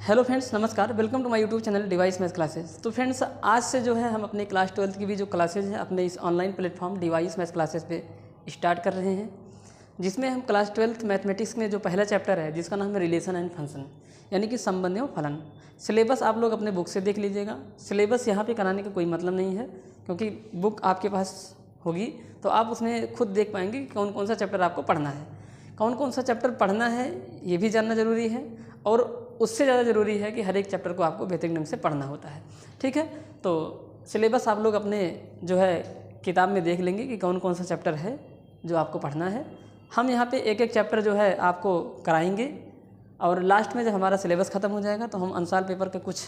Hello friends, नमस्कार। Welcome to my YouTube channel devise math classes. तो friends, आज से जो है हम अपने क्लास 12th की भी जो क्लासेज हैं अपने इस online platform device math classes पे स्टार्ट कर रहे हैं, जिसमें हम क्लास 12th मैथमेटिक्स में जो पहला चैप्टर है जिसका नाम है रिलेशन एंड फंक्शन, यानी कि संबंध एवं फलन। सिलेबस आप लोग अपने बुक से देख लीजिएगा। सिलेबस यहाँ पर कराने का कोई मतलब नहीं है, क्योंकि बुक आपके पास होगी तो आप उसमें खुद देख पाएंगे कि कौन कौन सा चैप्टर आपको पढ़ना है। कौन कौन सा चैप्टर पढ़ना है ये भी जानना ज़रूरी है, और उससे ज़्यादा ज़रूरी है कि हर एक चैप्टर को आपको बेहतरीन ढंग से पढ़ना होता है। ठीक है, तो सिलेबस आप लोग अपने जो है किताब में देख लेंगे कि कौन कौन सा चैप्टर है जो आपको पढ़ना है। हम यहाँ पे एक एक चैप्टर जो है आपको कराएंगे, और लास्ट में जब हमारा सिलेबस ख़त्म हो जाएगा तो हम आंसर पेपर के कुछ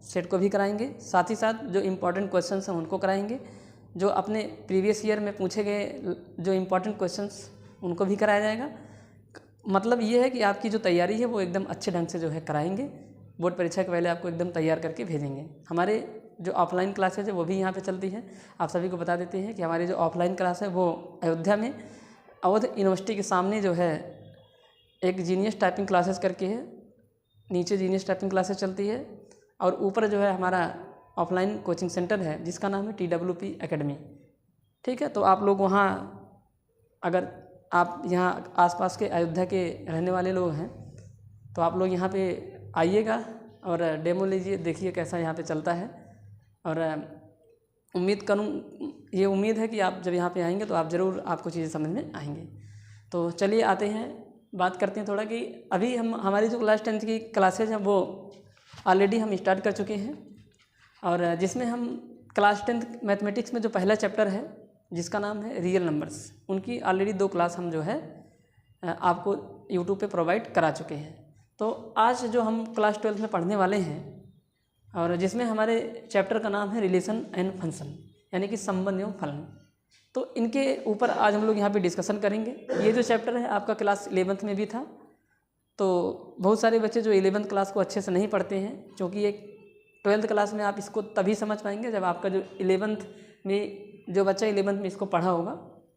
सेट को भी कराएंगे। साथ ही साथ जो इम्पोर्टेंट क्वेश्चन हैं उनको कराएंगे, जो अपने प्रीवियस ईयर में पूछे गए जो इम्पोर्टेंट क्वेश्चंस उनको भी कराया जाएगा। मतलब ये है कि आपकी जो तैयारी है वो एकदम अच्छे ढंग से जो है कराएंगे। बोर्ड परीक्षा के पहले आपको एकदम तैयार करके भेजेंगे। हमारे जो ऑफलाइन क्लासेज है वो भी यहाँ पे चलती है। आप सभी को बता देते हैं कि हमारी जो ऑफलाइन क्लास है वो अयोध्या में अवध यूनिवर्सिटी के सामने जो है एक जीनियस टाइपिंग क्लासेस करके है, नीचे जीनियस टाइपिंग क्लासेस चलती है, और ऊपर जो है हमारा ऑफलाइन कोचिंग सेंटर है जिसका नाम है TWP एकेडमी। ठीक है, तो आप लोग वहाँ, अगर आप यहाँ आसपास के अयोध्या के रहने वाले लोग हैं तो आप लोग यहाँ पे आइएगा और डेमो लीजिए, देखिए कैसा यहाँ पे चलता है। और उम्मीद है कि आप जब यहाँ पे आएंगे तो आप ज़रूर आपको चीज़ें समझ में आएंगी। तो चलिए आते हैं, बात करते हैं थोड़ा कि अभी हमारी जो क्लास 10th की क्लासेज हैं वो ऑलरेडी हम स्टार्ट कर चुके हैं, और जिसमें हम क्लास 10th मैथमेटिक्स में जो पहला चैप्टर है जिसका नाम है रियल नंबर्स, उनकी ऑलरेडी 2 क्लास हम जो है आपको यूट्यूब पे प्रोवाइड करा चुके हैं। तो आज जो हम क्लास 12 में पढ़ने वाले हैं, और जिसमें हमारे चैप्टर का नाम है रिलेशन एंड फंक्शन, यानी कि संबंध एवं फलन, तो इनके ऊपर आज हम लोग यहाँ पे डिस्कशन करेंगे। ये जो चैप्टर है आपका क्लास 11th में भी था, तो बहुत सारे बच्चे जो 11th क्लास को अच्छे से नहीं पढ़ते हैं, क्योंकि एक 12th क्लास में आप इसको तभी समझ पाएंगे जब आपका जो 11th में जो बच्चा 11th में इसको पढ़ा होगा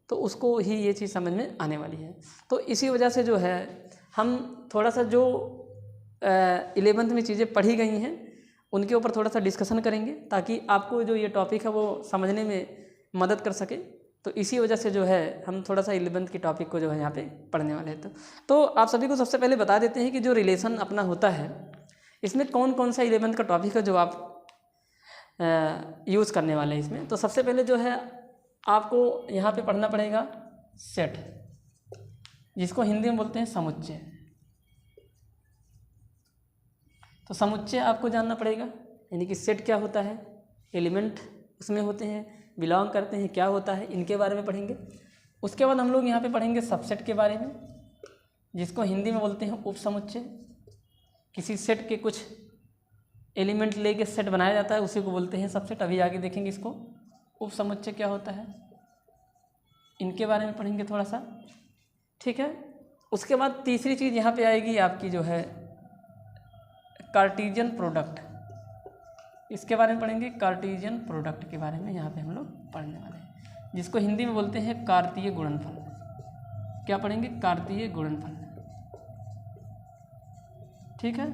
तो उसको ही ये चीज़ समझ में आने वाली है। तो इसी वजह से जो है हम थोड़ा सा जो 11th में चीज़ें पढ़ी गई हैं उनके ऊपर थोड़ा सा डिस्कशन करेंगे, ताकि आपको जो ये टॉपिक है वो समझने में मदद कर सके। तो इसी वजह से जो है हम थोड़ा सा 11th की टॉपिक को जो है यहाँ पे पढ़ने वाले हैं। तो आप सभी को सबसे पहले बता देते हैं कि जो रिलेशन अपना होता है इसमें कौन कौन सा 11th का टॉपिक है जो आप यूज़ करने वाले हैं इसमें। तो सबसे पहले जो है आपको यहाँ पे पढ़ना पड़ेगा सेट, जिसको हिंदी में बोलते हैं समुच्चय। तो समुच्चय आपको जानना पड़ेगा, यानी कि सेट क्या होता है, एलिमेंट उसमें होते हैं, बिलोंग करते हैं क्या होता है, इनके बारे में पढ़ेंगे। उसके बाद हम लोग यहाँ पे पढ़ेंगे सबसेट के बारे में, जिसको हिंदी में बोलते हैं उप समुच्चय। किसी सेट के कुछ एलिमेंट लेके सेट बनाया जाता है, उसी को बोलते हैं सबसेट। अभी आगे देखेंगे इसको उप समुच्चय क्या होता है, इनके बारे में पढ़ेंगे थोड़ा सा। ठीक है, उसके बाद तीसरी चीज़ यहाँ पे आएगी आपकी जो है कार्टेशियन प्रोडक्ट, इसके बारे में पढ़ेंगे। कार्टेशियन प्रोडक्ट के बारे में यहाँ पे हम लोग पढ़ने वाले हैं, जिसको हिंदी में बोलते हैं कार्तीय गुणनफल। क्या पढ़ेंगे? कार्तीय गुणनफल। ठीक है,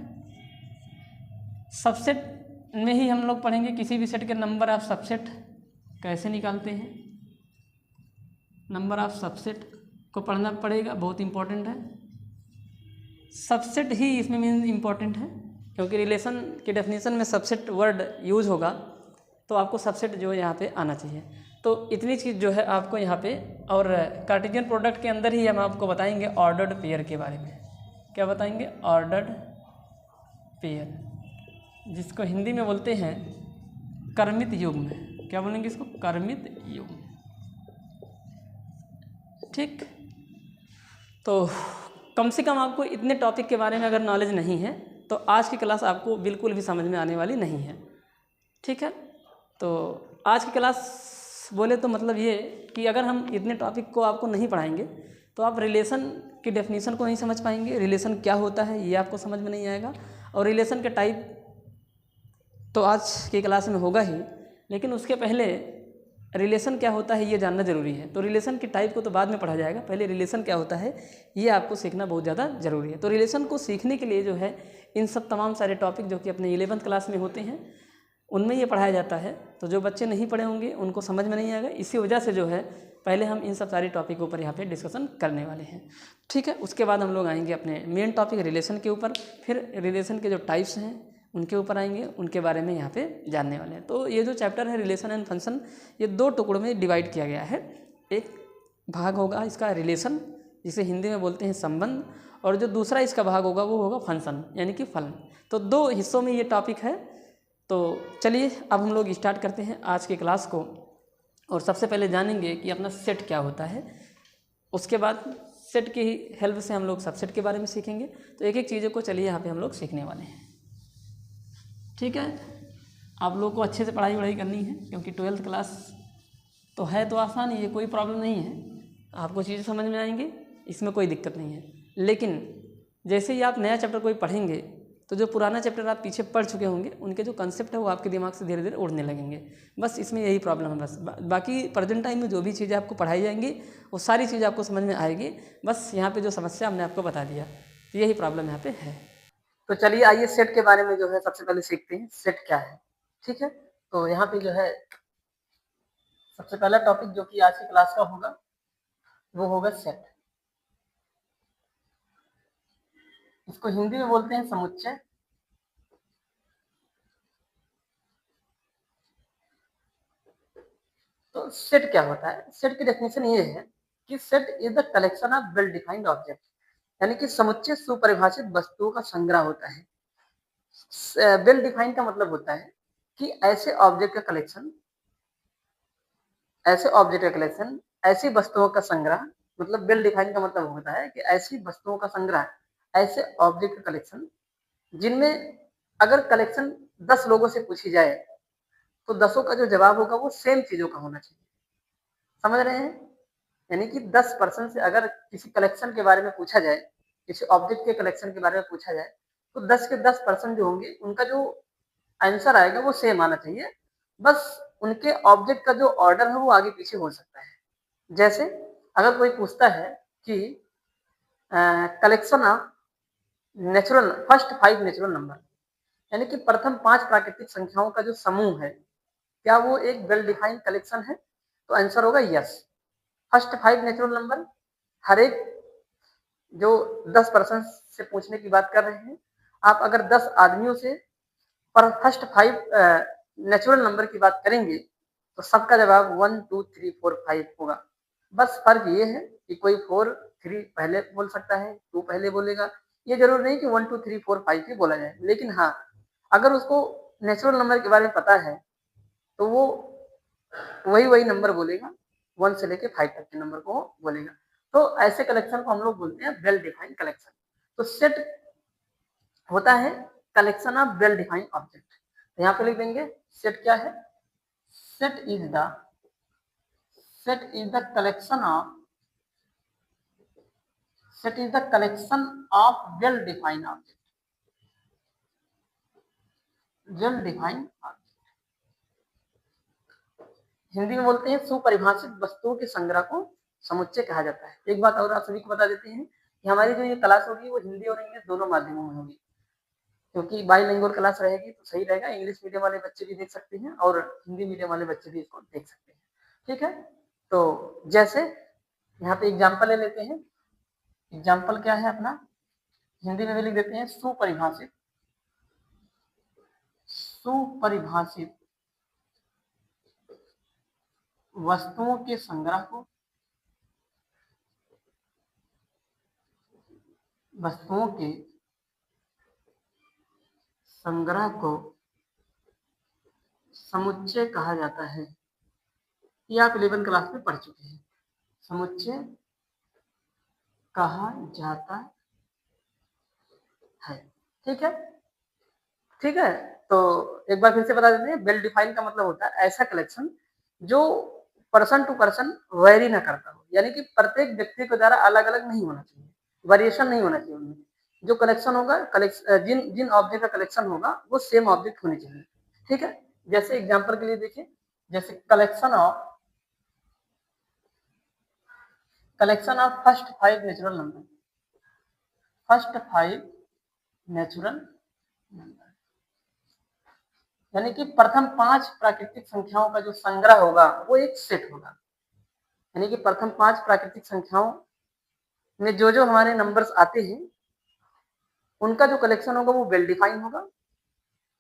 सबसेट में ही हम लोग पढ़ेंगे किसी भी सेट के नंबर ऑफ सबसेट कैसे निकालते हैं। नंबर ऑफ सबसेट को पढ़ना पड़ेगा, बहुत इंपॉर्टेंट है। सबसेट ही इसमें मीन इंपॉर्टेंट है, क्योंकि रिलेशन की डेफिनेशन में सबसेट वर्ड यूज़ होगा, तो आपको सबसेट जो है यहाँ पे आना चाहिए। तो इतनी चीज़ जो है आपको यहाँ पे, और कार्टेशियन प्रोडक्ट के अंदर ही हम आपको बताएंगे ऑर्डर्ड पेयर के बारे में। क्या बताएंगे? ऑर्डर्ड पेयर, जिसको हिंदी में बोलते हैं क्रमित युग्म। क्या बोलेंगे इसको? क्रमित युग्म। ठीक, तो कम से कम आपको इतने टॉपिक के बारे में अगर नॉलेज नहीं है तो आज की क्लास आपको बिल्कुल भी समझ में आने वाली नहीं है। ठीक है, तो आज की क्लास बोले तो मतलब ये कि अगर हम इतने टॉपिक को आपको नहीं पढ़ाएंगे तो आप रिलेशन की डेफिनेशन को नहीं समझ पाएंगे, रिलेशन क्या होता है ये आपको समझ में नहीं आएगा, और रिलेशन के टाइप तो आज की क्लास में होगा ही, लेकिन उसके पहले रिलेशन क्या होता है ये जानना ज़रूरी है। तो रिलेशन की टाइप को तो बाद में पढ़ा जाएगा, पहले रिलेशन क्या होता है ये आपको सीखना बहुत ज़्यादा ज़रूरी है। तो रिलेशन को सीखने के लिए जो है इन सब तमाम सारे टॉपिक जो कि अपने 11th क्लास में होते हैं उनमें ये पढ़ाया जाता है। तो जो बच्चे नहीं पढ़े होंगे उनको समझ में नहीं आएगा, इसी वजह से जो है पहले हम इन सब सारी टॉपिक के ऊपर यहाँ पे डिस्कशन करने वाले हैं। ठीक है, उसके बाद हम लोग आएंगे अपने मेन टॉपिक रिलेशन के ऊपर, फिर रिलेशन के जो टाइप्स हैं उनके ऊपर आएंगे, उनके बारे में यहाँ पे जानने वाले हैं। तो ये जो चैप्टर है रिलेशन एंड फंक्शन, ये 2 टुकड़ों में डिवाइड किया गया है। एक भाग होगा इसका रिलेशन, जिसे हिंदी में बोलते हैं संबंध, और जो दूसरा इसका भाग होगा वो होगा फंक्शन यानी कि फलन। तो 2 हिस्सों में ये टॉपिक है। तो चलिए अब हम लोग स्टार्ट करते हैं आज की क्लास को, और सबसे पहले जानेंगे कि अपना सेट क्या होता है। उसके बाद सेट की हेल्प से हम लोग सबसेट के बारे में सीखेंगे। तो एक एक चीज़ों को चलिए यहाँ पे हम लोग सीखने वाले हैं। ठीक है, आप लोग को अच्छे से पढ़ाई वढ़ाई करनी है, क्योंकि 12th क्लास तो है तो आसान ही है, कोई प्रॉब्लम नहीं है, आपको चीज़ें समझ में आएंगी, इसमें कोई दिक्कत नहीं है। लेकिन जैसे ही आप नया चैप्टर कोई पढ़ेंगे तो जो पुराना चैप्टर आप पीछे पढ़ चुके होंगे उनके जो कंसेप्ट है वो आपके दिमाग से धीरे धीरे उड़ने लगेंगे। बस इसमें यही प्रॉब्लम है। बस बाकी प्रेजेंट टाइम में जो भी चीज़ें आपको पढ़ाई जाएंगी वो सारी चीज़ें आपको समझ में आएगी। बस यहाँ पे जो समस्या हमने आपको बता दिया, तो यही प्रॉब्लम यहाँ पे है। तो चलिए आइए सेट के बारे में जो है सबसे पहले सीखते हैं, सेट क्या है। ठीक है, तो यहाँ पे जो है सबसे पहला टॉपिक जो कि आज की क्लास का होगा वो होगा सेट। इसको हिंदी में बोलते हैं समुच्चय। तो सेट क्या होता है? सेट की डेफिनेशन ये है कि set is the collection of well defined object, यानी कि समुच्चय सुपरिभाषित वस्तुओं का संग्रह होता है। वेल डिफाइंड का मतलब होता है कि ऐसे ऑब्जेक्ट का कलेक्शन, ऐसी वस्तुओं का संग्रह, मतलब वेल डिफाइंड का मतलब होता है कि ऐसी वस्तुओं का संग्रह, ऐसे ऑब्जेक्ट का कलेक्शन जिनमें अगर कलेक्शन 10 लोगों से पूछी जाए तो 10 का जो जवाब होगा वो सेम चीजों का होना चाहिए। समझ रहे हैं? यानी कि 10% से अगर किसी कलेक्शन के बारे में पूछा जाए, किसी ऑब्जेक्ट के कलेक्शन के बारे में पूछा जाए, तो 10 के 10% जो होंगे उनका जो आंसर आएगा वो सेम आना चाहिए। बस उनके ऑब्जेक्ट का जो ऑर्डर है वो आगे पीछे हो सकता है। जैसे अगर कोई पूछता है कि collection of natural first 5 natural number, यानी कि प्रथम 5 प्राकृतिक संख्याओं का जो समूह है, क्या वो एक वेल डिफाइंड कलेक्शन है? तो आंसर होगा यस। फर्स्ट 5 नेचुरल नंबर, हर एक जो 10% से पूछने की बात कर रहे हैं, आप अगर 10 आदमियों से पर फर्स्ट 5 नेचुरल नंबर की बात करेंगे तो सबका जवाब 1 2 3 4 5 होगा। बस फर्क ये है कि कोई 4 3 पहले बोल सकता है, 2 पहले बोलेगा। ये जरूर नहीं कि 1 2 3 4 5 ही बोला जाए, लेकिन हाँ अगर उसको नेचुरल नंबर के बारे में पता है तो वो वही नंबर बोलेगा, 1 से लेके 5 तक के नंबर को बोलेगा। तो ऐसे कलेक्शन को हम लोग बोलते हैं वेल डिफाइंड कलेक्शन। तो सेट होता है collection of well defined object. तो यहाँ पे लिख देंगे सेट क्या है? Set is the collection of well defined object. Well defined object Hindi में बोलते हैं सुपरिभाषित वस्तुओं के संग्रह को समुच्चय कहा जाता है। एक बात और आप सभी को बता देते हैं कि हमारी जो ये क्लास होगी वो हिंदी और इंग्लिश दोनों माध्यमों में होगी, क्योंकि बाईलिंगुअल क्लास रहेगी तो सही रहेगा। इंग्लिश मीडियम वाले बच्चे भी देख सकते हैं और हिंदी मीडियम वाले बच्चे भी इसको देख सकते हैं। ठीक है, तो जैसे यहाँ पे एग्जाम्पल ले लेते हैं। एग्जाम्पल क्या है अपना? हिंदी में भी लिख देते हैं सुपरिभाषित वस्तुओं के संग्रह को समुच्चय कहा जाता है। ये आप 11 क्लास में पढ़ चुके हैं। समुच्चय कहा जाता है। ठीक है, ठीक है। तो एक बार फिर से बता देते हैं, वेल डिफाइंड का मतलब होता है ऐसा कलेक्शन जो पर्सन टू पर्सन वेरी ना करता हो, यानी कि प्रत्येक व्यक्ति के द्वारा अलग अलग नहीं होना चाहिए, वेरिएशन नहीं होना चाहिए उनमें। जो कलेक्शन होगा, जिन ऑब्जेक्ट का कलेक्शन होगा वो सेम ऑब्जेक्ट होने चाहिए। ठीक है, जैसे एग्जाम्पल के लिए देखिए, जैसे collection of first 5 natural number, first 5 natural यानी कि प्रथम 5 प्राकृतिक संख्याओं का जो संग्रह होगा वो एक सेट होगा। यानी कि प्रथम 5 प्राकृतिक संख्याओं में जो जो हमारे नंबर्स आते हैं उनका जो कलेक्शन होगा वो वेल डिफाइन होगा।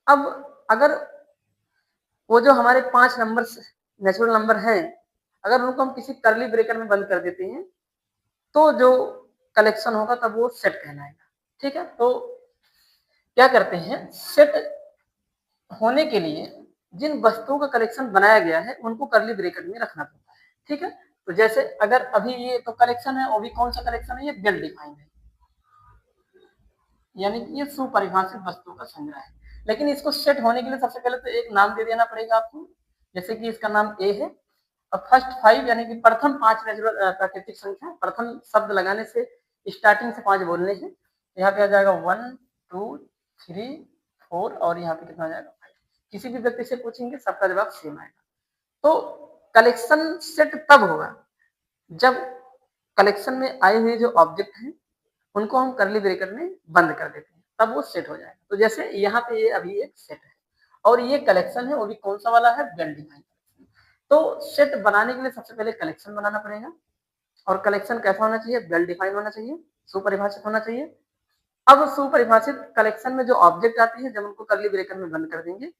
अब अगर वो जो हमारे 5 नंबर्स नेचुरल नंबर हैं, अगर उनको हम किसी कर्ली ब्रेकेट में बंद कर देते हैं तो जो कलेक्शन होगा तब वो सेट कहलाएगा। ठीक है, तो क्या करते हैं, सेट होने के लिए जिन वस्तुओं का कलेक्शन बनाया गया है उनको कर्ली ब्रेकेट में रखना पड़ता है। ठीक है, तो जैसे अगर अभी ये तो कलेक्शन है, वो भी कौन सा कलेक्शन है, ये वेल डिफाइंड है, यानी कि ये सुपरिभाषित वस्तुओं का संग्रह है। लेकिन इसको सेट होने के लिए सबसे पहले तो एक नाम दे देना पड़ेगा आपको। जैसे कि इसका नाम ए है और फर्स्ट 5 यानी कि प्रथम 5 नेचुरल प्राकृतिक संख्या, प्रथम शब्द लगाने से स्टार्टिंग से 5 बोलने हैं। यहाँ पे आ जाएगा 1 2 3 4 और यहाँ पे कितना आ जाएगा 5। किसी भी व्यक्ति से पूछेंगे सबका जवाब सेम आएगा। तो कलेक्शन सेट तब होगा जब कलेक्शन में आए हुए जो ऑब्जेक्ट हैं उनको हम कर्ली ब्रैकेट में बंद कर देते हैं, तब वो सेट हो जाएगा। तो जैसे यहाँ पे ये अभी एक सेट है और ये कलेक्शन है, वो भी कौन सा वाला है, वेल डिफाइंड। तो सेट बनाने के लिए सबसे पहले कलेक्शन बनाना पड़ेगा और कलेक्शन कैसा होना चाहिए, वेल डिफाइंड होना चाहिए, सुपरिभाषित होना चाहिए। अब सुपरिभाषित कलेक्शन में जो ऑब्जेक्ट आती है जब उनको कर्ली ब्रैकेट में बंद कर देंगे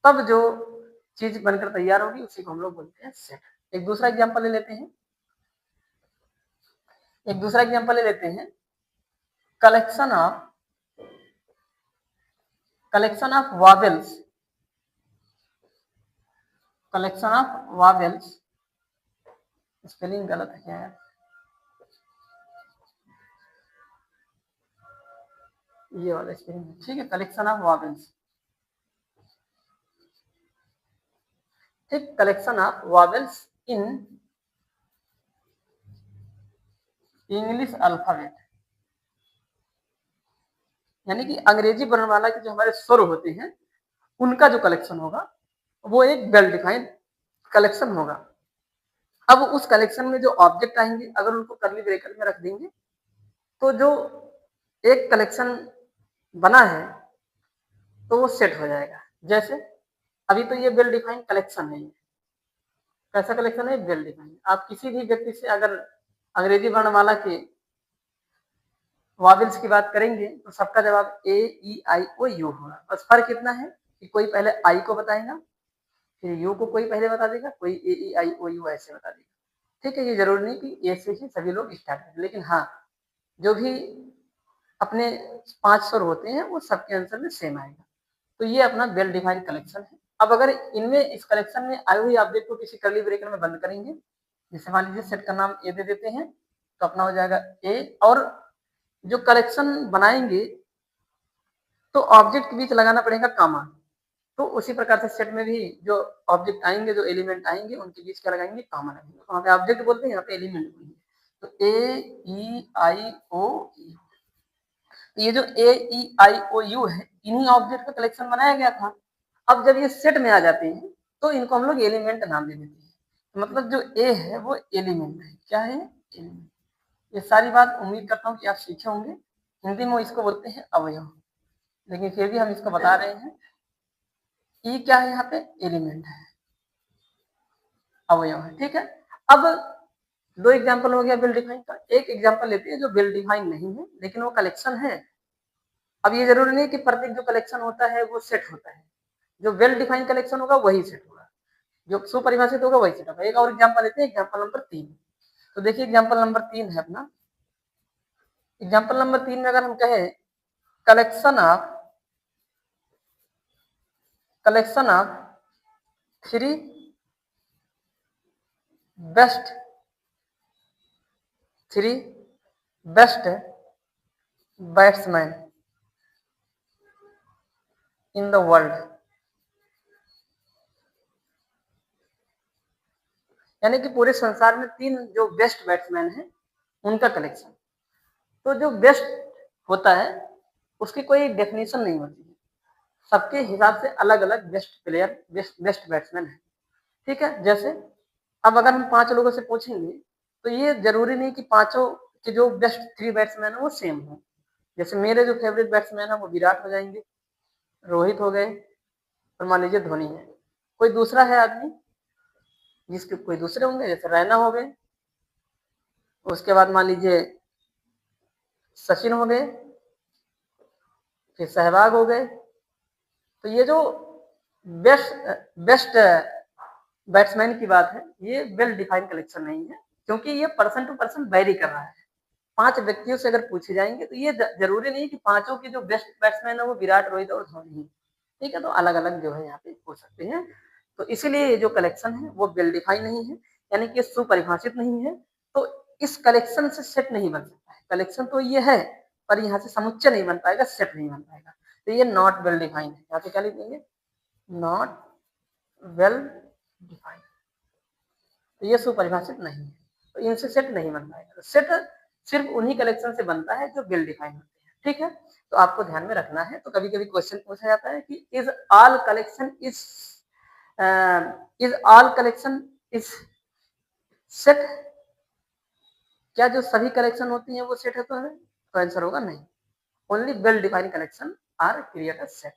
तब जो चीज बनकर तैयार होगी उसी को हम लोग बोलते हैं सेट। एक दूसरा एग्जांपल ले लेते हैं, कलेक्शन ऑफ वॉवेल्स, स्पेलिंग गलत है क्या यार, ये वाला स्पेलिंग है, ठीक है, कलेक्शन ऑफ वॉवेल्स। ठीक, collection of vowels in English alphabet, यानी कि अंग्रेजी वर्णमाला के जो हमारे स्वर होते हैं उनका जो कलेक्शन होगा वो एक वेल डिफाइंड कलेक्शन होगा। अब उस कलेक्शन में जो ऑब्जेक्ट आएंगे अगर उनको कर्ली ब्रैकेट में रख देंगे तो जो एक कलेक्शन बना है तो वो सेट हो जाएगा। जैसे अभी तो ये वेल डिफाइंड कलेक्शन है, कैसा कलेक्शन है, वेल डिफाइंड। आप किसी भी व्यक्ति से अगर अंग्रेजी वर्णमाला के वॉवेल्स की बात करेंगे तो सबका जवाब ए ई आई ओ यू होगा। बस फर्क इतना है कि कोई पहले आई को बताएगा, फिर यू को कोई पहले बता देगा, कोई ए ई आई ओ यू ऐसे बता देगा। ठीक है, ये जरूरी नहीं कि ए से ही सभी लोग स्टार्ट करें, लेकिन हाँ जो भी अपने 5 स्वर होते हैं वो सबके आंसर में सेम आएगा। तो ये अपना वेल डिफाइंड कलेक्शन है। अब अगर इनमें इस कलेक्शन में आए हुए ऑब्जेक्ट को किसी कर्ली ब्रैकेट में बंद करेंगे, जैसे मान लीजिए सेट का नाम ए दे देते हैं तो अपना हो जाएगा ए, और जो कलेक्शन बनाएंगे तो ऑब्जेक्ट के बीच लगाना पड़ेगा कामा। तो उसी प्रकार से सेट में भी जो ऑब्जेक्ट आएंगे, जो एलिमेंट आएंगे उनके बीच क्या लगाएंगे, कामा लगाएंगे। तो वहाँ पे ऑब्जेक्ट बोलते हैं, यहाँ पे एलिमेंट बोलते हैं। तो ए ई आई ओ यू, ये जो ए ई आई ओ यू है इन्हीं ऑब्जेक्ट का कलेक्शन बनाया गया था। अब जब ये सेट में आ जाते हैं तो इनको हम लोग एलिमेंट नाम दे देते हैं। मतलब जो ए है वो एलिमेंट है, क्या है, एलिमेंट। ये सारी बात उम्मीद करता हूँ कि आप सीखे होंगे। हिंदी में इसको बोलते हैं अवयव, लेकिन फिर भी हम इसको बता रहे हैं। ई क्या है, यहाँ पे एलिमेंट है, अवयव है। ठीक है, अब 2 एग्जांपल हो गया वेल डिफाइन का। एक एग्जांपल लेते हैं जो वेल डिफाइन नहीं है लेकिन वो कलेक्शन है। अब ये जरूरी नहीं कि प्रत्येक जो कलेक्शन होता है वो सेट होता है, जो वेल डिफाइंड कलेक्शन होगा वही सेट होगा, जो सुपरिभाषित होगा वही सेट होगा। एक और एग्जांपल लेते हैं, एग्जांपल नंबर 3। तो देखिए एग्जांपल नंबर 3 है अपना। एग्जांपल नंबर 3 में अगर हम कहें collection of 3 best batsman in the world, यानी कि पूरे संसार में 3 जो बेस्ट बैट्समैन हैं उनका कलेक्शन। तो जो बेस्ट होता है उसकी कोई डेफिनेशन नहीं होती है, सबके हिसाब से अलग अलग बेस्ट प्लेयर, बेस्ट बैट्समैन है। ठीक है, जैसे अब अगर हम 5 लोगों से पूछेंगे तो ये जरूरी नहीं कि पांचों के जो बेस्ट 3 बैट्समैन है वो सेम हो। जैसे मेरे जो फेवरेट बैट्समैन है वो विराट हो जाएंगे, रोहित हो गए, और मान लीजिए धोनी है। कोई दूसरा है आदमी जिसके कोई दूसरे होंगे, जैसे रैना हो गए, उसके बाद मान लीजिए सचिन हो गए, फिर सहवाग हो गए। तो ये जो बेस्ट बेस्ट बैट्समैन की बात है, ये वेल डिफाइंड कलेक्शन नहीं है, क्योंकि ये पर्सन टू पर्सन वेरी कर रहा है। 5 व्यक्तियों से अगर पूछे जाएंगे तो ये जरूरी नहीं कि पांचों के जो बेस्ट बैट्समैन है वो विराट, रोहित और धोनी है। ठीक है, तो अलग अलग जो है यहाँ पे हो सकते हैं। तो इसीलिए ये जो कलेक्शन है वो वेल डिफाइंड नहीं है, यानी कि सुपरिभाषित नहीं है। तो इस कलेक्शन से सेट नहीं बन सकता है। कलेक्शन तो ये है, पर यहाँ से समुच्चय नहीं बन पाएगा, सेट नहीं बन पाएगा। तो ये नॉट वेल डिफाइंड है। यहाँ पे क्या लिख देंगे? Not well defined. तो ये सुपरिभाषित नहीं है, तो इनसे सेट नहीं बन पाएगा। तो सेट सिर्फ उन्हीं कलेक्शन से बनता है जो वेल डिफाइंड होते हैं। ठीक है, तो आपको ध्यान में रखना है। तो कभी कभी क्वेश्चन पूछा जाता है कि is all collection is set, क्या जो सभी कलेक्शन होती हैं वो सेट है? तो आंसर होगा नहीं। Only well defined collection are create a set.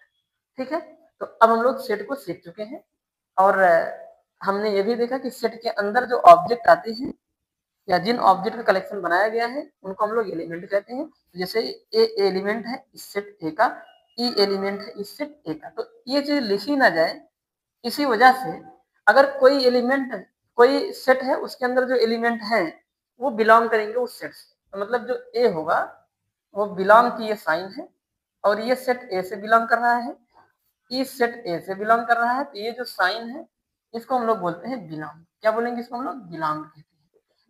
ठीक है, तो अब हम लोग सेट को सीख चुके हैं, और हमने ये भी देखा कि सेट के अंदर जो ऑब्जेक्ट आते हैं या जिन ऑब्जेक्ट का कलेक्शन बनाया गया है उनको हम लोग एलिमेंट कहते हैं। जैसे ए एलिमेंट है इस सेट ए का, ई एलिमेंट है इस सेट ए का। तो ये चीज लिखी ना जाए, इसी वजह से अगर कोई एलिमेंट, कोई सेट है, उसके अंदर जो एलिमेंट है वो बिलोंग करेंगे उस सेट से। तो मतलब जो ए होगा वो बिलोंग की ये साइन है, और ये सेट ए से बिलोंग कर रहा है, इस सेट ए से बिलोंग कर रहा है। तो ये जो साइन है इसको हम लोग बोलते हैं बिलोंग। क्या बोलेंगे? इसको हम लोग बिलोंग कहते हैं।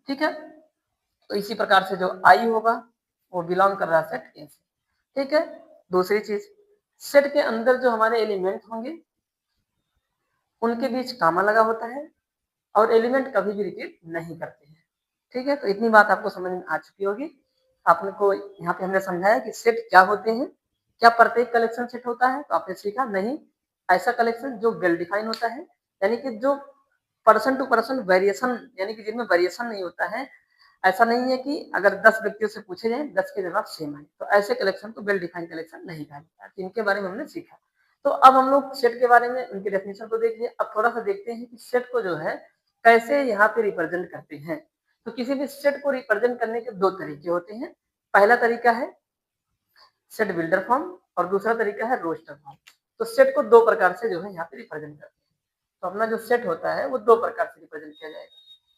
ठीक है, तो इसी प्रकार से जो आई होगा वो बिलोंग कर रहा है सेट ए से। ठीक है, दूसरी चीज, सेट के अंदर जो हमारे एलिमेंट होंगे उनके बीच कामा लगा होता है, और एलिमेंट कभी भी रिपीट नहीं करते हैं। ठीक है, तो इतनी बात आपको समझ में आ चुकी होगी। आपने को यहाँ पे हमने समझाया कि सेट क्या होते हैं। क्या प्रत्येक कलेक्शन सेट होता है? तो आपने सीखा नहीं, ऐसा कलेक्शन जो वेल डिफाइन होता है, यानी कि जो पर्सन टू पर्सन वेरिएशन, यानी कि जिनमें वेरिएशन नहीं होता है। ऐसा नहीं है कि अगर 10 व्यक्तियों से पूछे जाए 10 के जवाब सेम है, तो ऐसे कलेक्शन को वेल डिफाइंड कलेक्शन नहीं कहा जाता। इनके बारे में हमने सीखा। तो अब हम लोग सेट के बारे में, उनकी डेफिनेशन को देख लिया। अब थोड़ा सा देखते हैं कि सेट को जो है कैसे यहाँ पे रिप्रेजेंट करते हैं। तो किसी भी सेट को रिप्रेजेंट करने के 2 तरीके होते हैं। पहला तरीका है सेट बिल्डर फॉर्म, और दूसरा तरीका है रोस्टर फॉर्म। तो सेट को 2 प्रकार से जो है यहाँ पे रिप्रेजेंट करते हैं। तो अपना जो सेट होता है वो 2 प्रकार से रिप्रेजेंट किया जाएगा।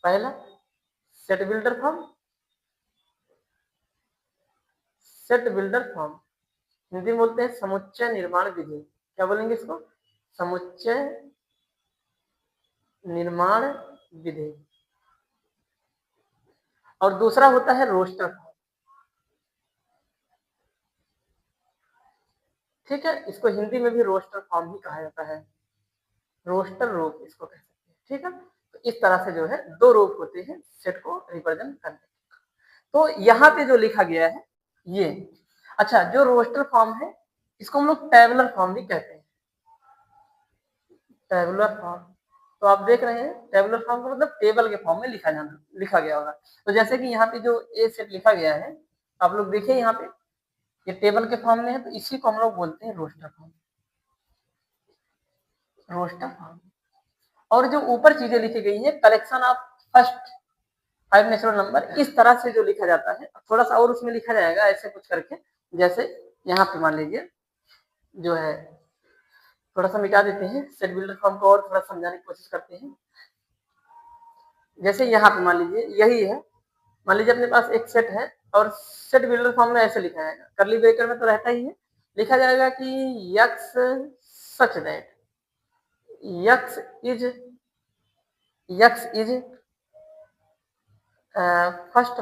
पहला set builder form, set builder form Hindi में बोलते हैं समुच्चय निर्माण विधि। क्या बोलेंगे इसको? समुच्चय निर्माण विधि। और दूसरा होता है रोस्टर फॉर्म। ठीक है, इसको हिंदी में भी रोस्टर फॉर्म ही कहा जाता है, रोस्टर रूप इसको कह सकते हैं। ठीक है, तो इस तरह से जो है 2 रूप होते हैं सेट को रिप्रेजेंट करने के। तो यहाँ पे जो लिखा गया है ये, अच्छा, जो रोस्टर फॉर्म है इसको हम लोग टेबुलर फॉर्म भी कहते हैं। टेबुलर फॉर्म, तो आप देख रहे हैं टेबुलर फॉर्म का मतलब टेबल के फॉर्म में लिखा गया होगा। तो जैसे कि यहाँ पे जो ए सेट लिखा गया है, आप लोग देखिए यहाँ पे ये टेबल के फॉर्म में है, तो इसी को हम लोग बोलते हैं रोस्टर फॉर्म। Roster form. और जो ऊपर चीजें लिखी गई है, collection of first 5 natural number, इस तरह से जो लिखा जाता है, थोड़ा सा और उसमें लिखा जाएगा ऐसे कुछ करके। जैसे यहाँ पे मान लीजिए जो है, थोड़ा सा मिटा देते हैं सेट बिल्डर फॉर्म को और थोड़ा समझाने की कोशिश करते हैं। जैसे यहाँ पे मान लीजिए यही है, मान लीजिए अपने पास एक सेट है, और सेट बिल्डर फॉर्म में ऐसे लिखा जाएगा, करली ब्रेकर में तो रहता ही है, लिखा जाएगा कि x such that x is first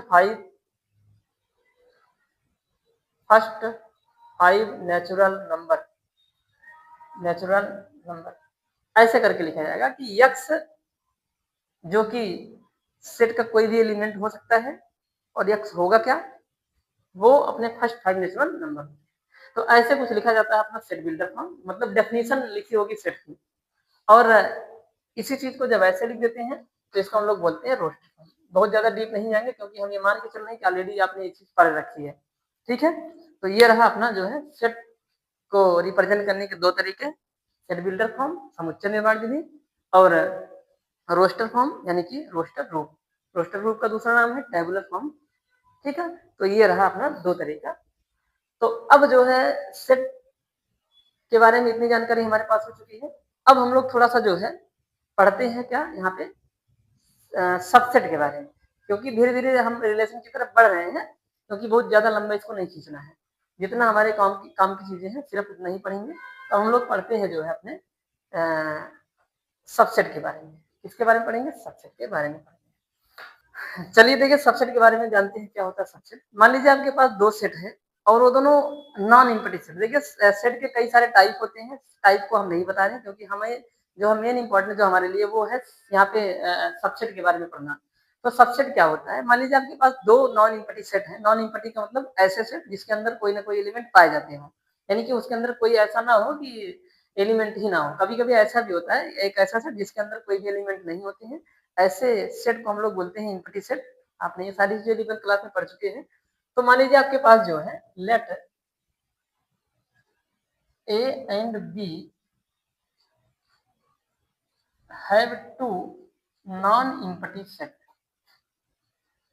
five natural number, ऐसे करके लिखा जाएगा कि यक्स जो कि सेट का कोई भी एलिमेंट हो सकता है, और यक्स होगा क्या? वो अपने फर्स्ट 5 नेचुरल नंबर। तो ऐसे कुछ लिखा जाता है अपना सेट बिल्डर फॉर्म, मतलब डेफिनेशन लिखी होगी सेट की। और इसी चीज को जब ऐसे लिख देते हैं तो इसको हम लोग बोलते हैं रोस्टर फॉर्म। बहुत ज्यादा डीप नहीं जाएंगे, क्योंकि हम ये मान के चल रहे हैं कि ऑलरेडी आपने ये चीज पढ़ रखी है। ठीक है, तो ये रहा अपना जो है सेट को रिप्रेजेंट करने के दो तरीके, सेट बिल्डर फॉर्म समुच्चय निर्माण विधि और रोस्टर फॉर्म यानी कि रोस्टर रूप। रोस्टर रूप का दूसरा नाम है टेबुलर फॉर्म। ठीक है, तो ये रहा अपना दो तरीका। तो अब जो है सेट के बारे में इतनी जानकारी हमारे पास हो चुकी है। अब हम लोग थोड़ा सा जो है पढ़ते हैं क्या यहाँ पे सबसेट के बारे में, क्योंकि धीरे धीरे हम रिलेशन की तरफ बढ़ रहे हैं, क्योंकि बहुत ज्यादा लंबा इसको नहीं खींचना है। जितना हमारे काम की चीजें हैं सिर्फ उतना ही पढ़ेंगे। तो हम लोग पढ़ते हैं जो है अपने सबसेट के बारे में। किसके बारे में पढ़ेंगे? सबसेट के बारे में पढ़ेंगे। चलिए देखिए सबसेट के बारे में जानते हैं क्या होता है सबसेट। मान लीजिए आपके पास दो सेट है और वो दोनों नॉन इम्पैक्टिव सेट। देखिए सेट के कई सारे टाइप होते हैं, टाइप को हम नहीं बता रहे क्योंकि हमें जो मेन इंपॉर्टेंट जो हमारे लिए वो है यहाँ पे सबसेट के बारे में पढ़ना। तो सबसेट क्या होता है? मान लीजिए आपके पास दो नॉन इम्पैक्टिव सेट है। नॉन इम्पैक्टिव का मतलब ऐसे सेट जिसके अंदर कोई ना कोई एलिमेंट पाए जाते हो, यानी कि उसके अंदर कोई ऐसा ना हो कि एलिमेंट ही ना हो। कभी कभी ऐसा भी होता है एक ऐसा सेट जिसके अंदर कोई भी एलिमेंट नहीं होते हैं, ऐसे सेट को हम लोग बोलते हैं इम्पैक्टिव सेट। आपने ये सारी चीजें 11th क्लास में पढ़ चुके हैं। तो मान लीजिए आपके पास जो है let A and B have two non-empty set,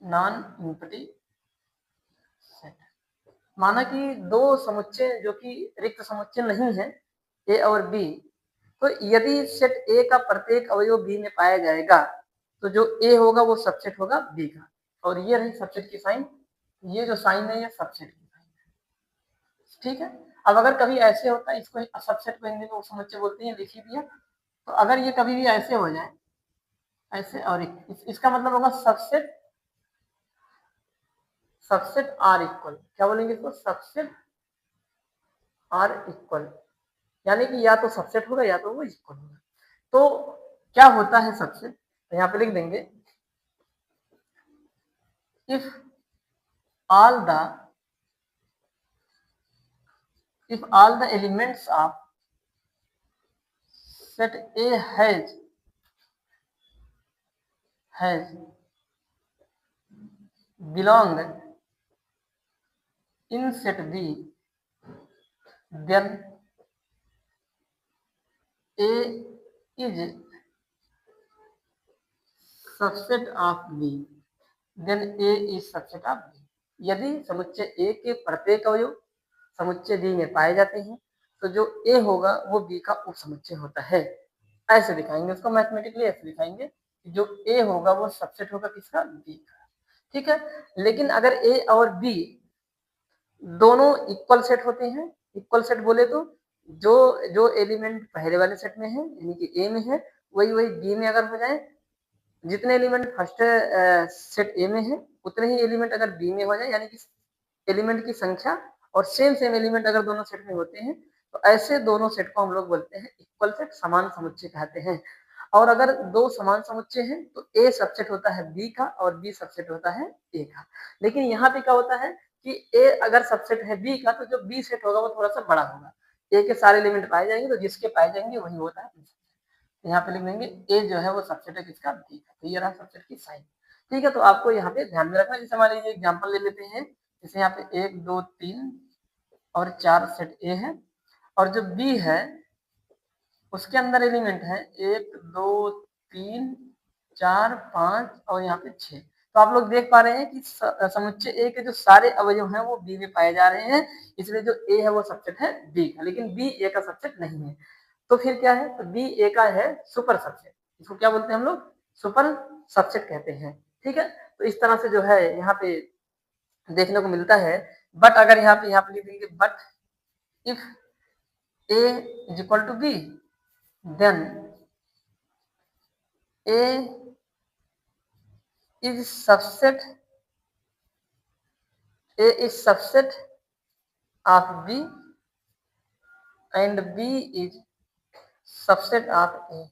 non-empty set। माना कि दो समुच्चय जो कि रिक्त समुच्चय नहीं है ए और बी, तो यदि सेट ए का प्रत्येक अवयव बी में पाया जाएगा तो जो ए होगा वो सबसेट होगा बी का। और ये रही सबसेट की साइन, ये जो साइन है ये सबसेट की साइन है। ठीक है, अब अगर कभी ऐसे होता है, इसको सबसेट को हिंदी में वो समुच्चय बोलते हैं, लिख ही दिया। तो अगर ये कभी भी ऐसे हो जाए, ऐसे और इसका मतलब होगा सबसेट, सबसेट आर इक्वल। क्या बोलेंगे इसको? सबसेट आर इक्वल, यानी कि या तो सबसेट होगा या तो वो इक्वल होगा। तो क्या होता है सबसेट? तो यहाँ पे लिख देंगे if all the elements of set A has belonged in set B, then A is subset of B, then A is subset of B। यदि समुच्चय A के प्रत्येक अवयव समुच्चय B में पाए जाते हैं तो जो A होगा वो B का उप समुच्चय होता है। ऐसे दिखाएंगे उसको, मैथमेटिकली ऐसे दिखाएंगे कि जो A होगा वो सबसेट होगा किसका? B का। ठीक है, लेकिन अगर A और B दोनों इक्वल सेट होते हैं, इक्वल सेट बोले तो जो जो एलिमेंट पहले वाले सेट में है यानी कि ए में है वही वही बी में अगर हो जाए, जितने एलिमेंट फर्स्ट सेट ए में है उतने ही एलिमेंट अगर बी में हो जाए, यानी कि एलिमेंट की संख्या और सेम सेम एलिमेंट अगर दोनों सेट में होते हैं तो ऐसे दोनों सेट को हम लोग बोलते हैं इक्वल सेट, समान समुच्चय कहते हैं। और अगर दो समान समुच्चय हैं तो ए सबसेट होता है बी का और बी सबसेट होता है ए का। लेकिन यहाँ पे क्या होता है कि ए अगर सबसेट है बी का तो जो बी सेट होगा वो थोड़ा सा बड़ा होगा। ए के सारे एलिमेंट पाए जाएंगे तो जिसके पाए जाएंगे वही होता है। यहाँ पे लिख देंगे ए जो है वो सबसेट है किसका? बी का। तो ये रहा सबसेट की साइन। ठीक है, तो आपको यहाँ पे ध्यान में रखना। जैसे मान लीजिए एग्जाम्पल ले लेते हैं, जैसे यहाँ पे 1 2 3 और 4 सेट ए है और जो बी है उसके अंदर एलिमेंट है 1 2 3 4 5 और यहाँ पे 6। तो आप लोग देख पा रहे हैं कि समुच्चय ए के जो सारे अवयव हैं वो बी में पाए जा रहे हैं, इसलिए जो ए है वो सबसेट है बी का, लेकिन बी ए का सबसेट नहीं है। तो फिर क्या है? तो बी ए का है सुपर सबसेट। इसको क्या बोलते हैं हम लोग? सुपर सबसेट कहते हैं। ठीक है, तो इस तरह से जो है यहाँ पे देखने को मिलता है। बट अगर यहाँ पे लिख देंगे but if A is equal to B then A is subset of B and B is subset of A।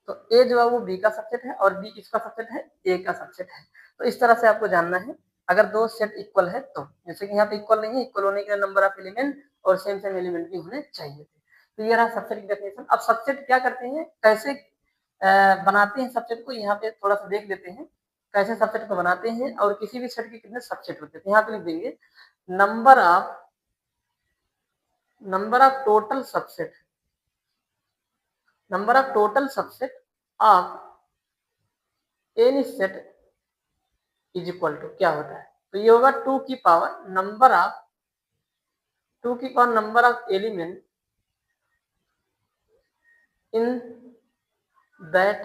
तो A जो है वो B का सबसेट है और B किसका सबसेट है? A का सबसेट है। तो इस तरह से आपको जानना है अगर दो सेट इक्वल है तो। जैसे कि यहाँ पे इक्वल नहीं है, इक्वल होने के लिए नंबर ऑफ एलिमेंट और सेम सेम एलिमेंट भी होने चाहिए थे। तो ये रहा सबसेट की डेफिनेशन। अब सबसेट क्या करते हैं, कैसे बनाते हैं सबसेट को, यहाँ पे थोड़ा सा देख लेते हैं कैसे सबसेट को बनाते हैं और किसी भी सेट के कितने सबसेट होते हैं। यहाँ पे लिख देंगे number of number of total subset of any set is equal to क्या होता है, तो ये होगा 2 की power number of element in that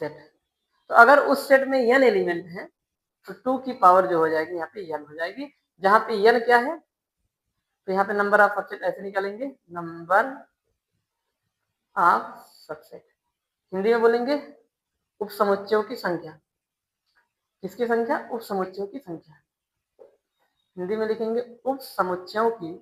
set. तो अगर उस सेट में n एलिमेंट है तो 2 की पावर जो हो जाएगी यहाँ पे n हो जाएगी, जहां पे n क्या है, तो यहाँ पे नंबर ऑफ सबसेट ऐसे निकालेंगे, नंबर ऑफ सबसेट, हिंदी में बोलेंगे उप समुच्चयों की संख्या। किसकी संख्या? उप समुच्चयों की संख्या। हिंदी में लिखेंगे उप समुच्चयों की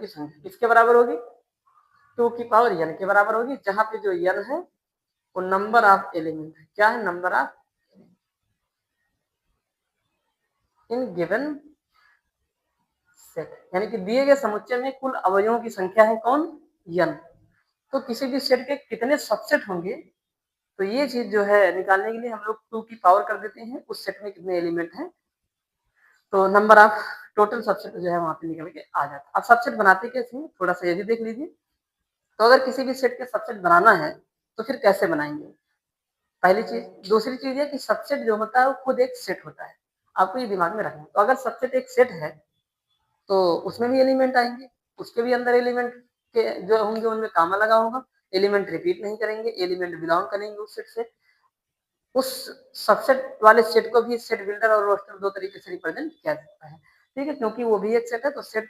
संख्या किसके बराबर होगी? 2 की पावर n के बराबर होगी, जहां पे जो n है वो नंबर ऑफ एलिमेंट है। क्या है? Number of in given set, यानी कि दिए गए समुच्चय में कुल अवयवों की संख्या है कौन? n। तो किसी भी सेट के कितने सबसेट होंगे, तो ये चीज जो है निकालने के लिए हम लोग 2 की पावर कर देते हैं, उस सेट में कितने एलिमेंट हैं, तो नंबर ऑफ टोटल सबसेट जो है वहां पे निकल के आ जाता है। अब सबसेट बनाते कैसे हैं, थोड़ा सा ये भी देख लीजिए। तो अगर किसी भी सेट के सबसेट बनाना है तो फिर कैसे बनाएंगे, पहली चीज। दूसरी चीज है कि सबसेट जो होता है वो खुद एक सेट होता है, आपको ये दिमाग में रखना है। तो अगर सबसेट एक सेट है तो उसमें भी एलिमेंट आएंगे, उसके भी अंदर एलिमेंट के जो होंगे उनमें कामा लगा होगा, एलिमेंट रिपीट नहीं करेंगे, एलिमेंट बिलोंग करेंगे उस सेट से। उस सबसेट वाले सेट को भी सेट बिल्डर और रोस्टर दो तरीके से रिप्रेजेंट किया जाता है, ठीक है, क्योंकि वो भी एक सेट है। तो सेट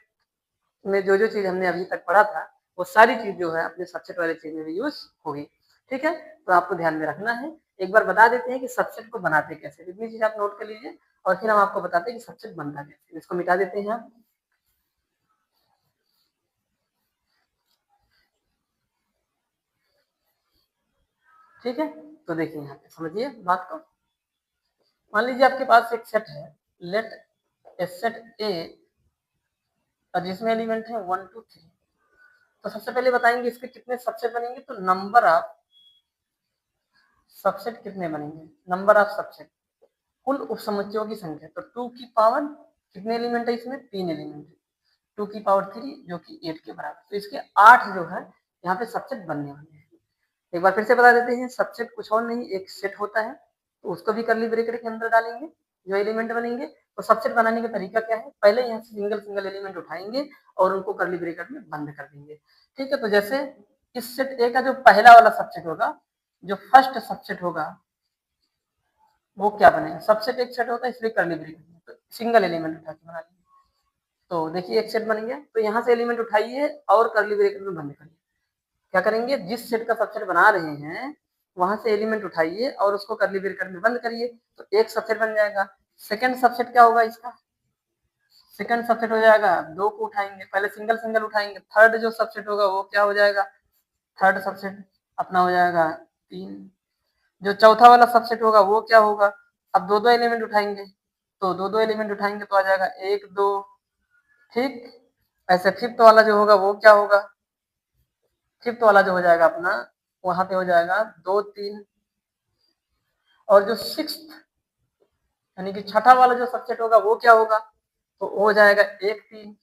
में जो जो चीज हमने अभी तक पढ़ा था वो सारी चीज जो है अपने सबसेट वाले चीज में भी यूज होगी, ठीक है। तो आपको ध्यान में रखना है। एक बार बता देते हैं कि सबसेट को बनाते कैसे, इतनी चीज आप नोट कर लीजिए और फिर हम आपको बताते हैं कि सबसेट बनता कैसे। इसको मिटा देते हैं हम, ठीक है। तो देखिए यहाँ पे समझिए बात को। मान लीजिए आपके पास एक सेट है, लेट ए सेट ए, और जिसमें एलिमेंट है 1 2 3। तो सबसे पहले बताएंगे इसके कितने सबसेट बनेंगे, तो नंबर ऑफ सबसेट कितने बनेंगे, नंबर ऑफ सबसेट कुल उपसमुच्चयों की संख्या। तो 2 की पावर कितने एलिमेंट है इसमें, 3 एलिमेंट है, 2 की पावर 3 जो कि 8 के बराबर। तो इसके 8 जो है यहाँ पे सबसेट बनने वाले हैं। एक बार फिर से बता देते हैं, सबसेट कुछ और नहीं एक सेट होता है, तो उसको भी कर्ली ब्रैकेट के अंदर डालेंगे जो एलिमेंट बनेंगे। तो सबसेट बनाने का तरीका क्या है, पहले यहाँ से सिंगल सिंगल एलिमेंट उठाएंगे और उनको कर्ली ब्रैकेट में बंद कर देंगे, ठीक है। तो जैसे इस सेट ए का जो पहला वाला सबसेट होगा, जो फर्स्ट सबसेट होगा वो क्या बनेगा, सबसेट एक सेट होता है इसलिए कर्ली ब्रैकेट में, तो सिंगल एलिमेंट उठा के बना लेंगे। तो देखिए एक सेट बन गया, तो यहाँ से एलिमेंट उठाइए और कर्ली ब्रैकेट में बंद करिए। क्या करेंगे, जिस सेट का सबसेट बना रहे हैं वहां से एलिमेंट उठाइए और उसको कर्ली ब्रैकेट में बंद करिए, तो एक सबसेट बन जाएगा। सेकंड सबसेट क्या होगा इसका, सेकंड सबसेट हो जाएगा, 2 को उठाएंगे, पहले सिंगल सिंगल उठाएंगे, थर्ड जो सबसेट होगा वो क्या हो जाएगा, थर्ड सबसेट अपना हो जाएगा 3। जो चौथा वाला सबसेट होगा वो क्या होगा, अब दो दो एलिमेंट उठाएंगे, तो दो दो एलिमेंट उठाएंगे तो आ जाएगा 1 2, ठीक। ऐसे फिफ्थ वाला जो होगा वो क्या होगा, फिफ्थ वाला जो हो जाएगा अपना वहां पे हो जाएगा 2 3। और जो सिक्स्थ यानी कि छठा वाला जो सबसेट होगा वो क्या होगा, तो हो जाएगा 1 3।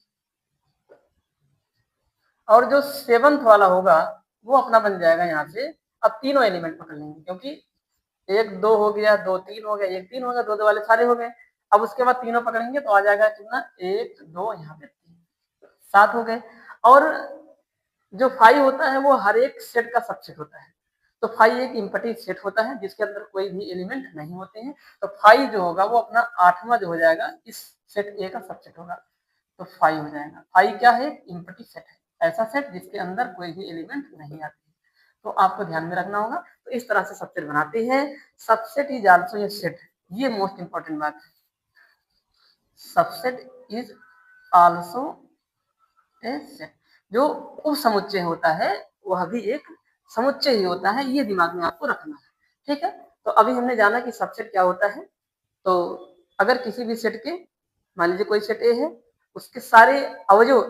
और जो सेवंथ वाला होगा वो अपना बन जाएगा यहाँ से, अब तीनों एलिमेंट पकड़ लेंगे क्योंकि 1 2 हो गया, 2 3 हो गया, 1 3 हो गया, 2 2 वाले सारे हो गए। अब उसके बाद तीनों पकड़ेंगे तो आ जाएगा कितना, 1 2 यहाँ पे 3, 7 हो गए। और जो 5 होता है वो हर एक सेट का सबसेट होता है, तो 5 एक इम्पटी सेट होता है जिसके अंदर कोई भी एलिमेंट नहीं होते हैं। तो 5 जो होगा वो अपना 8वां जो हो जाएगा इस सेट ए का सबसेट होगा, तो 5 हो जाएगा। 5 क्या है, इम्पटी सेट है, ऐसा सेट जिसके अंदर कोई भी एलिमेंट नहीं आते। तो आपको ध्यान में रखना होगा। तो इस तरह से सबसेट बनाते हैं। Subset is also a set, ये मोस्ट इंपॉर्टेंट बात है, subset is also a set. जो उप समुच्चय होता है वह भी एक समुच्चय ही होता है, ये दिमाग में आपको रखना है, ठीक है। तो अभी हमने जाना कि सबसेट क्या होता है। तो अगर किसी भी सेट के, मान लीजिए कोई सेट ए है, उसके सारे अवयव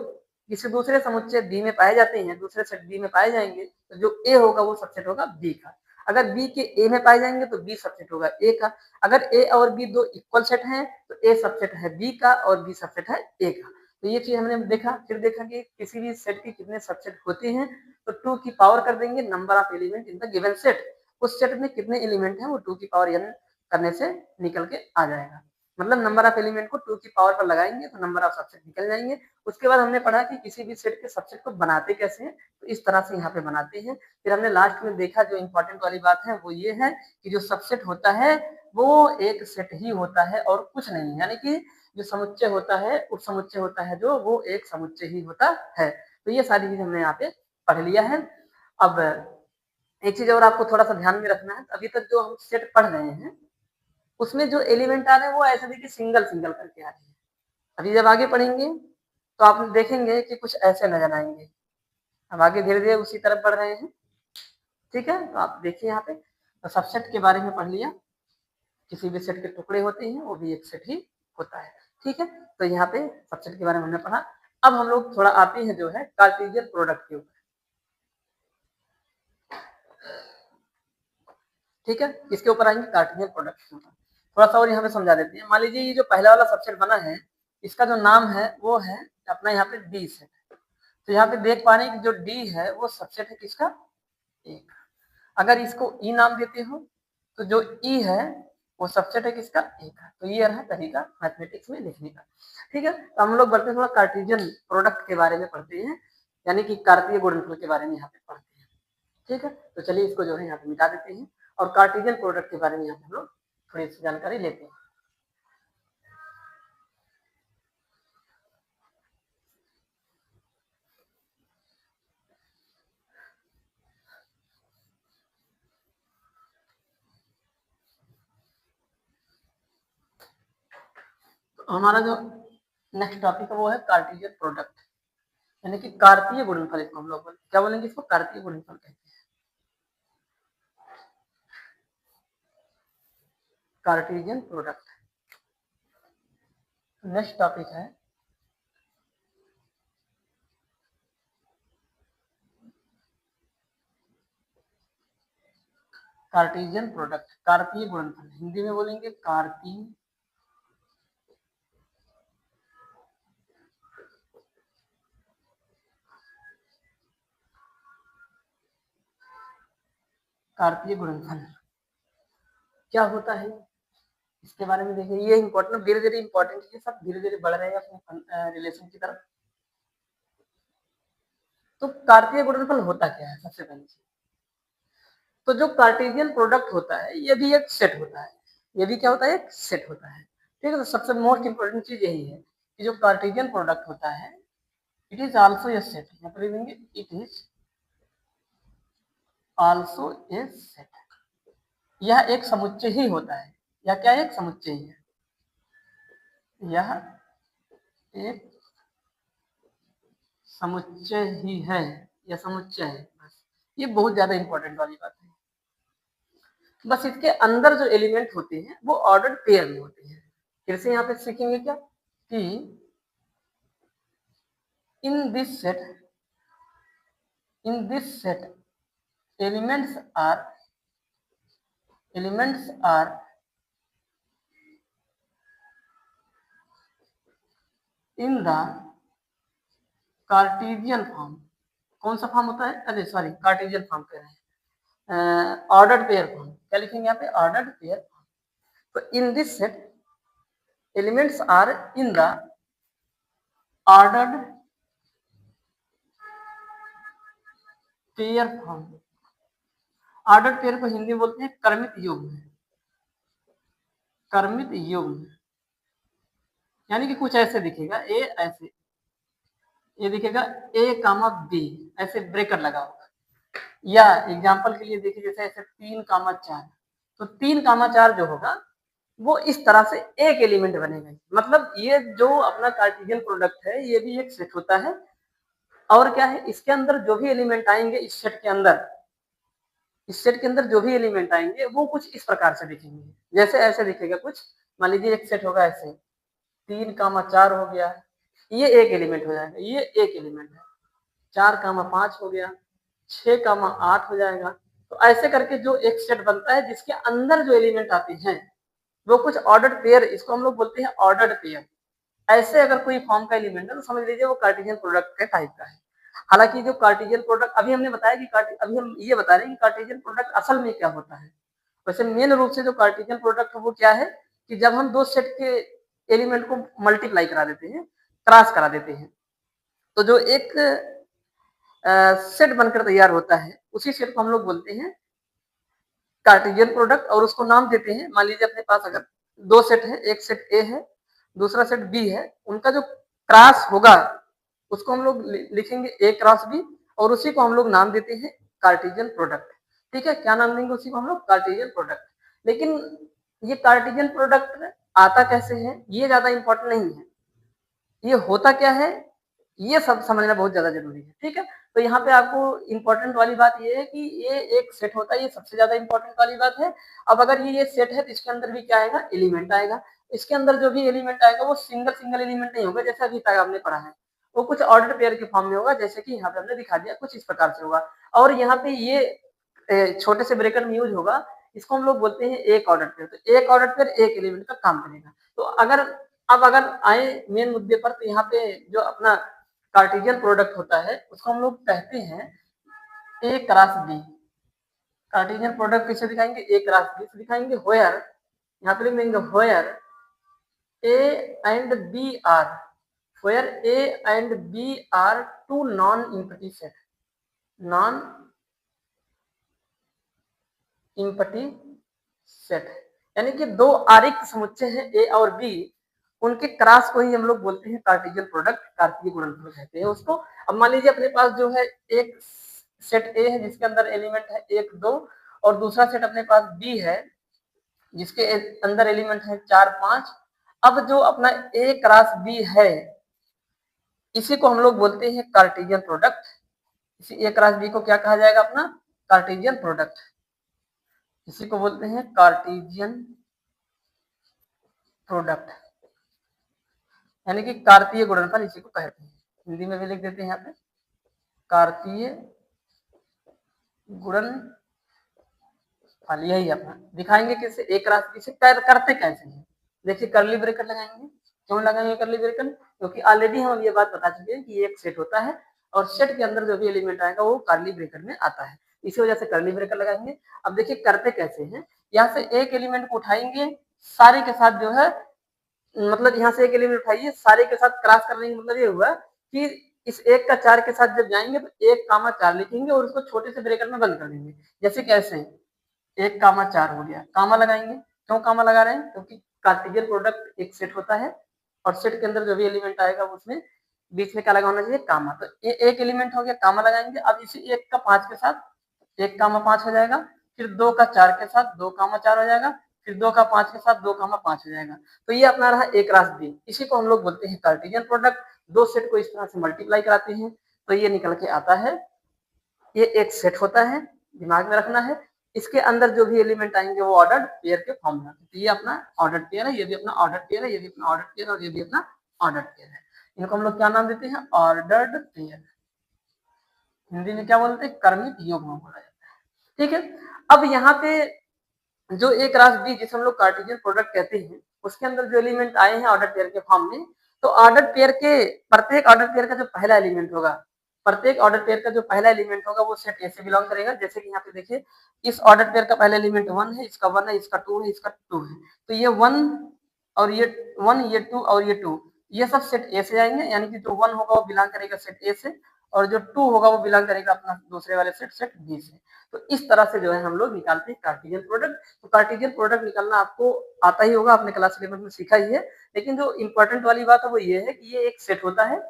किसी दूसरे समुच्चय बी में पाए जाते हैं, दूसरे सेट बी में पाए जाएंगे, तो जो ए होगा वो सबसेट होगा बी का। अगर बी के ए में पाए जाएंगे तो बी सबसेट होगा ए का। अगर ए और बी दो इक्वल सेट हैं तो ए सबसेट है बी का और बी सबसेट है ए का। तो ये चीज हमने देखा। फिर देखा कि किसी भी सेट के कितने सबसेट होते हैं, तो 2 की पावर कर देंगे number of element in the given set. उस सेट में कितने एलिमेंट हैं वो 2 की पावर n करने से निकल के आ जाएगा। मतलब नंबर ऑफ एलिमेंट को 2 की पावर पर लगाएंगे तो नंबर ऑफ सबसेट निकल जाएंगे। उसके बाद हमने पढ़ा कि किसी भी सेट के सबसेट को बनाते कैसे हैं, तो इस तरह से यहाँ पे बनाते हैं। फिर हमने लास्ट में देखा जो इंपॉर्टेंट वाली बात है वो ये है कि जो सबसेट होता है वो एक सेट ही होता है और कुछ नहीं, यानी कि जो समुच्चय होता है उप समुच्चय होता है जो वो एक समुच्चय ही होता है। तो ये सारी चीज हमने यहाँ पे पढ़ लिया है। अब एक चीज और आपको थोड़ा सा ध्यान में रखना है, अभी तक जो हम सेट पढ़ रहे हैं उसमें जो एलिमेंट आ रहे हैं वो ऐसे देखिए सिंगल सिंगल करके आ रहे हैं। अभी जब आगे पढ़ेंगे तो आप देखेंगे कि कुछ ऐसे नजर आएंगे। अब आगे धीरे धीरे उसी तरफ बढ़ रहे हैं, ठीक है। तो आप देखिए यहाँ पे तो सबसेट के बारे में पढ़ लिया, किसी भी सेट के टुकड़े होते हैं वो भी एक सेट ही होता है, ठीक है। तो यहाँ पे सबसेट के बारे में हमने पढ़ा। अब हम लोग थोड़ा आते हैं जो है कार्टेशियन प्रोडक्ट के ऊपर, ठीक है। इसके ऊपर आएंगे कार्टेशियन प्रोडक्ट के ऊपर। थोड़ा सा और यहाँ पे समझा देते हैं। मान लीजिए ये जो पहला वाला सबसेट बना है इसका जो नाम है वो है अपना यहाँ पे डी सेट। तो यहाँ पे देख पा रहे हैं कि जो डी है वो सबसेट है किसका, ए का। अगर इसको ई नाम देते हो तो जो ई है वो सबसेट है किसका, ए का। तो ये रहा तरीका मैथमेटिक्स में लिखने का, ठीक है। तो हम लोग बढ़ते थोड़ा कार्टेशियन प्रोडक्ट के बारे में पढ़ते हैं, यानी कि कार्तीय गुणनफल के बारे में यहाँ पे पढ़ते हैं, ठीक है। तो चलिए इसको जो है यहाँ पे मिटा देते हैं और कार्टेशियन प्रोडक्ट के बारे में यहाँ पे हम लोग थोड़ी सी जानकारी लेते हैं। तो हमारा जो नेक्स्ट टॉपिक है वो है कार्टेशियन प्रोडक्ट, यानी कि कार्तीय गुणनफल। इसको हम लोग क्या बोलेंगे, इसको कार्तीय गुणनफल कहते हैं, कार्टेशियन प्रोडक्ट। नेक्स्ट टॉपिक है कार्टेशियन प्रोडक्ट, कार्तीय गुणनफल। हिंदी में बोलेंगे कार्तीय कार्तीय गुणनफल क्या होता है इसके बारे में देखिए। ये इंपॉर्टेंट, धीरे धीरे इंपॉर्टेंट है, सब धीरे धीरे बढ़ रहे हैं अपने रिलेशन की तरफ। तो कार्तीय गुणनफल होता क्या है सबसे पहले से, तो जो कार्टेशियन प्रोडक्ट होता है ये भी एक सेट होता है, ये भी क्या होता है, एक सेट होता है, ठीक है। तो सबसे मोस्ट इंपोर्टेंट चीज यही है कि जो कार्टेशियन प्रोडक्ट होता है it is also a set. यहाँ पर लिखेंगे it is also a set. यह एक समुच्चय ही होता है, यह क्या, एक समुच्चय ही है, यह एक समुच्चय ही है, यह समुच्चय है। बस ये बहुत ज्यादा इंपॉर्टेंट वाली बात है। बस इसके अंदर जो एलिमेंट होते हैं वो ऑर्डर्ड पेयर में होते हैं। फिर से यहाँ पे सीखेंगे क्या कि in this set elements are in the Cartesian form. कौन सा फॉर्म होता है, अरे सॉरी कार्टेशियन फॉर्म कह रहे हैं, ऑर्डर्ड पेयर फॉर्म। क्या लिखेंगे यहाँ पे, ऑर्डर्ड पेयर फॉर्म। तो in this set elements are in the ordered pair form. Ordered pair को हिंदी में बोलते हैं क्रमित युग्म, क्रमित युग्म। यानी कि कुछ ऐसे दिखेगा, ए ऐसे, ये दिखेगा ए कामा बी, ऐसे ब्रेकर लगा होगा। या एग्जांपल के लिए देखिए जैसे ऐसे 3 कामा 4, तो 3 कामा 4 जो होगा वो इस तरह से एक एलिमेंट बनेगा। मतलब ये जो अपना कार्टेशियन प्रोडक्ट है ये भी एक सेट होता है। और क्या है, इसके अंदर जो भी एलिमेंट आएंगे इस सेट के अंदर, इस सेट के अंदर जो भी एलिमेंट आएंगे वो कुछ इस प्रकार से दिखेंगे, जैसे ऐसे दिखेगा कुछ। मान लीजिए एक सेट होगा ऐसे 3 कामा 4 हो गया, ये एक एलिमेंट हो जाएगा, ये एक एलिमेंट है। 4 कामा 5 हो गया, 6 कामा 8 हो जाएगा, तो ऐसे करके जो एक सेट बनता है जिसके अंदर जो एलिमेंट आते हैं वो कुछ ऑर्डर्ड पेयर, इसको हम लोग बोलते हैं ऑर्डर्ड पेयर। ऐसे अगर कोई फॉर्म का एलिमेंट है तो समझ लीजिए वो कार्टेशियन प्रोडक्ट के टाइप का है। हालांकि जो कार्टेशियन प्रोडक्ट अभी हमने बताया कि अभी हम ये बता रहे हैं कि कार्टेशियन प्रोडक्ट असल में क्या होता है। वैसे मेन रूप से जो कार्टेशियन प्रोडक्ट है वो क्या है कि जब हम दो सेट के एलिमेंट को मल्टीप्लाई करा देते हैं, क्रॉस करा देते हैं, तो जो एक सेट बनकर तैयार होता है उसी सेट को हम लोग बोलते हैं कार्टेशियन प्रोडक्ट और उसको नाम देते हैं। मान लीजिए अपने पास अगर दो सेट है, एक सेट ए है दूसरा सेट बी है, उनका जो क्रॉस होगा उसको हम लोग लिखेंगे ए क्रॉस बी और उसी को हम लोग नाम देते हैं कार्टेशियन प्रोडक्ट। ठीक है, क्या नाम देंगे उसी को हम लोग कार्टेशियन प्रोडक्ट। लेकिन ये कार्टेशियन प्रोडक्ट आता कैसे है ये ज्यादा इंपॉर्टेंट नहीं है, ये होता क्या है ये सब समझना बहुत ज्यादा जरूरी है। ठीक है, तो यहाँ पे आपको इंपॉर्टेंट वाली बात ये है कि ये एक सेट होता है, ये सबसे ज्यादा इंपॉर्टेंट वाली बात है। अब अगर ये सेट है तो इसके अंदर भी क्या आएगा, एलिमेंट आएगा। इसके अंदर जो भी एलिमेंट आएगा वो सिंगल सिंगल एलिमेंट नहीं होगा जैसे अभी तक आपने पढ़ा है, वो कुछ ऑर्डर पेयर के फॉर्म में होगा, जैसे कि यहाँ पे हमने दिखा दिया कुछ इस प्रकार से होगा। और यहाँ पे ये छोटे से ब्रैकेट में यूज होगा, इसको हम लोग बोलते हैं एक ऑर्डर पेयर। तो एक ऑर्डर पेयर एक एलिमेंट का काम करेगा। तो अगर आए मेन मुद्दे पर, तो यहाँ पे जो अपना कार्टेशियन प्रोडक्ट होता है उसको हम लोग कहते हैं ए क्रॉस बी। कार्टेशियन प्रोडक्ट किसे दिखाएंगे, ए क्रॉस बी से दिखाएंगे। होयर, यहाँ पे लिख देंगे where A and B are, where A and B are two non empty set, non empty set, यानी कि दो आरिक्त समुच्चय हैं ए और बी, उनके क्रॉस को ही हम लोग बोलते हैं कार्टेशियन प्रोडक्ट, कार्तीय गुणनफल कहते हैं उसको। अब मान लीजिए अपने पास जो है एक सेट ए है जिसके अंदर एलिमेंट है एक दो, और दूसरा सेट अपने पास बी है जिसके अंदर एलिमेंट है चार पांच। अब जो अपना ए क्रॉस बी है इसी को हम लोग बोलते हैं कार्टेशियन प्रोडक्ट। इसी ए क्रॉस बी को क्या कहा जाएगा, अपना कार्टेशियन प्रोडक्ट, इसी को बोलते हैं कार्टेशियन प्रोडक्ट, यानी कि कार्तीय गुणनफल इसी को कहते हैं। हिंदी में भी लिख देते हैं यहाँ पे कार्तीय गुणनफल, यही अपना दिखाएंगे कैसे, एक राशि से करते कैसे हैं। देखिए करली ब्रैकेट लगाएंगे, क्यों लगाएंगे करली ब्रैकेट, क्योंकि ऑलरेडी हम ये बात बता चुके हैं कि एक सेट होता है और सेट के अंदर जो भी एलिमेंट आएगा वो करली ब्रैकेट में आता है, इसी वजह से करली ब्रैकेट लगाएंगे। अब देखिए करते कैसे हैं, यहाँ से एक एलिमेंट को उठाएंगे सारे के साथ जो है, मतलब यहाँ से एक एलिमेंट उठाइए सारे के साथ क्रॉस करने का मतलब ये हुआ कि इस एक का चार के साथ जब जाएंगे तो एक कामा चार लिखेंगे और उसको छोटे से ब्रैकेट में बंद कर देंगे। जैसे कैसे, एक कामा चार हो गया, कामा लगाएंगे, क्यों कामा लगा रहे हैं, क्योंकि कार्टेशियन प्रोडक्ट एक सेट होता है और सेट के अंदर जो भी एलिमेंट आएगा उसमें बीच में क्या लगा होना चाहिए, कामा। तो ये एक एलिमेंट हो गया, कामा लगाएंगे। अब इसी एक का पांच के साथ एक कामा पांच हो जाएगा, फिर दो का चार के साथ दो कामा चार हो जाएगा, फिर दो का पांच के साथ दो कामा पांच हो जाएगा। तो ये अपना रहा एक रास बी, इसी को हम लोग बोलते हैं कार्टेशियन प्रोडक्ट। दो सेट को इस तरह से मल्टीप्लाई कराते हैं तो ये निकल के आता है, ये एक सेट होता है, दिमाग में रखना है। इसके अंदर जो भी एलिमेंट आएंगे वो ऑर्डर्ड पेयर के फॉर्म में आते हैं। तो ये अपना ऑर्डर्ड पेयर है, ये भी अपना ऑर्डर्ड पेयर है, ये भी अपना ऑर्डर्ड पेयर और ये भी अपना ऑर्डर्ड पेयर है। इनको हम लोग क्या नाम देते हैं, ऑर्डर्ड पेयर। हिंदी में क्या बोलते हैं, क्रमिक युग्म बोला जाता है। ठीक है, अब यहाँ पे जो एक रास बी जिसे हम लोग कार्टेशियन प्रोडक्ट कहते हैं उसके अंदर जो एलिमेंट आए हैं ऑर्डर पेयर के फॉर्म में, तो ऑर्डर पेयर के प्रत्येक ऑर्डर पेयर का जो पहला एलिमेंट होगा, प्रत्येक ऑर्डर पेयर का जो पहला एलिमेंट होगा वो सेट ए से बिलोंग करेगा। जैसे कि यहाँ पे देखिए इस ऑर्डर पेयर का पहला एलिमेंट वन है, इसका वन है, इसका टू है, इसका टू है, तो ये वन और ये वन, ये टू और ये टू, ये सब सेट ए से आएंगे। यानी कि जो वन होगा वो बिलोंग करेगा सेट ए से और जो टू होगा वो बिलोंग करेगा अपना दूसरे वाले सेट सेट बी से। तो इस तरह से जो है हम लोग निकालते हैं कार्टेशियन प्रोडक्ट। तो कार्टेशियन प्रोडक्ट निकालना आपको आता ही होगा, आपने क्लास 11 में सीखा ही है। लेकिन जो इंपॉर्टेंट वाली बात है वो ये है कि ये एक सेट होता है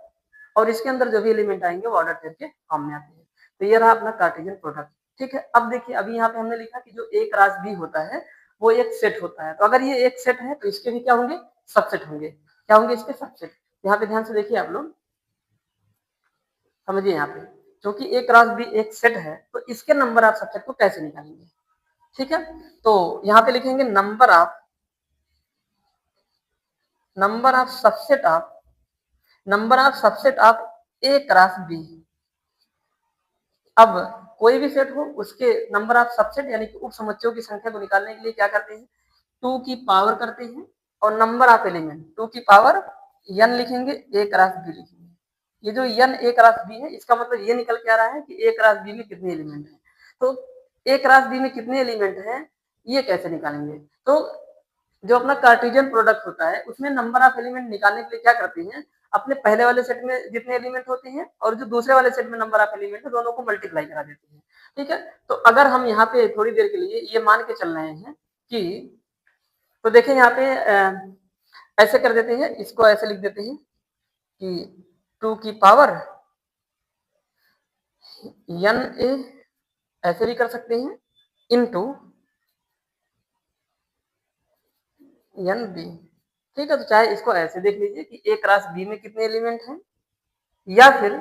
और इसके अंदर जो भी एलिमेंट आएंगे वो ऑर्डर करके फॉर्म में आते हैं। तो ये रहा अपना कार्टेशियन प्रोडक्ट। ठीक है, अब देखिए अभी यहाँ पे हमने लिखा कि जो एक रास बी होता है वो एक सेट होता है। तो अगर ये एक सेट है तो इसके भी क्या होंगे, सबसेट होंगे। क्या होंगे इसके, सबसेट। यहाँ पे ध्यान से देखिए आप लोग, समझिए यहाँ पे, क्योंकि एक रास बी एक सेट है तो इसके नंबर ऑफ सबसेट को कैसे निकालेंगे। ठीक है, तो यहाँ पे लिखेंगे number of subset of number of subset of A cross B. अब कोई भी सेट हो उसके नंबर ऑफ सबसेट यानी कि उप समुच्चयों की संख्या को निकालने के लिए क्या करते हैं, 2 की पावर करते हैं और नंबर ऑफ एलिमेंट 2 की पावर n लिखेंगे, a क्रॉस b लिखेंगे। ये जो n a क्रॉस b है इसका मतलब ये निकल के आ रहा है कि a क्रॉस b में कितने एलिमेंट हैं। तो a क्रॉस b में कितने एलिमेंट हैं ये कैसे निकालेंगे, तो जो अपना कार्टेशियन प्रोडक्ट होता है उसमें नंबर ऑफ एलिमेंट निकालने के लिए क्या करते हैं, अपने पहले वाले सेट में जितने एलिमेंट होते हैं और जो दूसरे वाले सेट में नंबर ऑफ एलिमेंट है दोनों को मल्टीप्लाई करा देते हैं। ठीक है, तो अगर हम यहाँ पे थोड़ी देर के लिए ये मान के चल रहे हैं कि, तो देखें यहाँ पे ऐसे कर देते हैं, इसको ऐसे लिख देते हैं कि 2 की पावर n a ऐसे भी कर सकते हैं इनटू n b। ठीक है, तो चाहे इसको ऐसे देख लीजिए कि a क्रॉस b में कितने एलिमेंट हैं, या फिर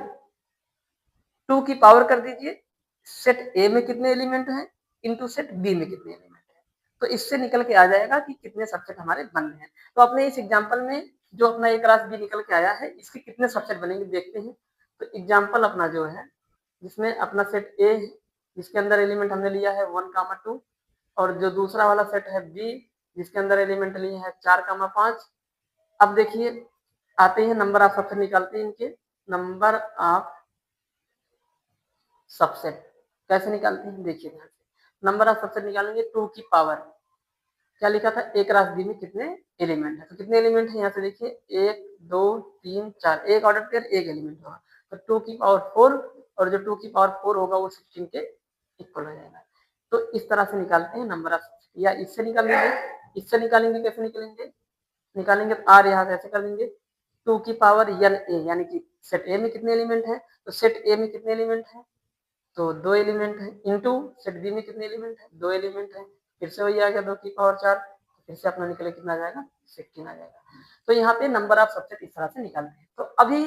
2 की पावर कर दीजिए सेट a में कितने एलिमेंट हैं इनटू सेट b में कितने एलिमेंट हैं, तो इससे निकल के आ जाएगा कि कितने सबसेट हमारे बन रहे हैं। तो अपने इस एग्जांपल में जो अपना a क्रॉस b निकल के आया है इसके कितने सबसेट बनेंगे देखते हैं। तो एग्जांपल अपना जो है जिसमें अपना सेट a है जिसके अंदर एलिमेंट हमने लिया है 1, 2 और जो दूसरा वाला सेट है b जिसके अंदर एलिमेंट लिए हैं 4, 5। अब देखिए आते हैं नंबर ऑफ सबसेट निकालते हैं, इनके नंबर ऑफ सबसेट कैसे निकालते हैं देखिए ध्यान से। नंबर ऑफ सबसेट निकालेंगे 2 की पावर क्या लिखा था a क्रॉस b में कितने एलिमेंट है, तो कितने एलिमेंट है यहाँ से देखिए 1, 2, 3, 4, एक ऑर्डर पेयर एक एलिमेंट होगा, तो 2 की पावर 4 और जो 2 की पावर 4 होगा वो 16 के इक्वल हो जाएगा। तो इस तरह से निकालते हैं नंबर ऑफ सबसेट, या इससे निकाल लेंगे, इससे निकालेंगे कैसे निकालेंगे तो r यहाँ से ऐसे कर देंगे 2 की पावर n a यानी कि सेट a में कितने एलिमेंट है, तो सेट a में कितने एलिमेंट है तो 2 एलिमेंट है इनटू सेट बी में कितने एलिमेंट है 2 एलिमेंट है, फिर से वही आ गया 2 की पावर 4, फिर से अपना निकले कितना आ जाएगा 16 आ जाएगा। तो यहाँ पे नंबर ऑफ सबसेट इस तरह से निकालते हैं। तो अभी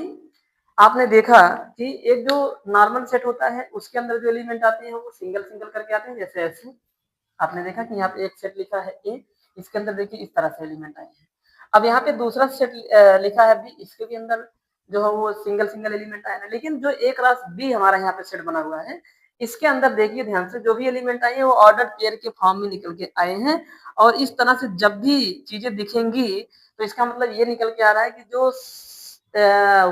आपने देखा कि एक जो नॉर्मल सेट होता है उसके अंदर जो एलिमेंट आते हैं वो सिंगल सिंगल करके आते हैं, जैसे ऐसे आपने देखा कि यहाँ पे एक सेट लिखा है ए, इसके अंदर देखिए इस तरह से एलिमेंट आए हैं। अब यहाँ पे दूसरा सेट लिखा है बी, इसके भी अंदर जो है वो सिंगल सिंगल एलिमेंट आए हैं, लेकिन जो ए क्रॉस बी हमारा यहाँ पे सेट बना हुआ है इसके अंदर देखिए ध्यान से जो भी एलिमेंट आए हैं वो ऑर्डर पेयर के फॉर्म में निकल के आए हैं, और इस तरह से जब भी चीजें दिखेंगी तो इसका मतलब ये निकल के आ रहा है कि जो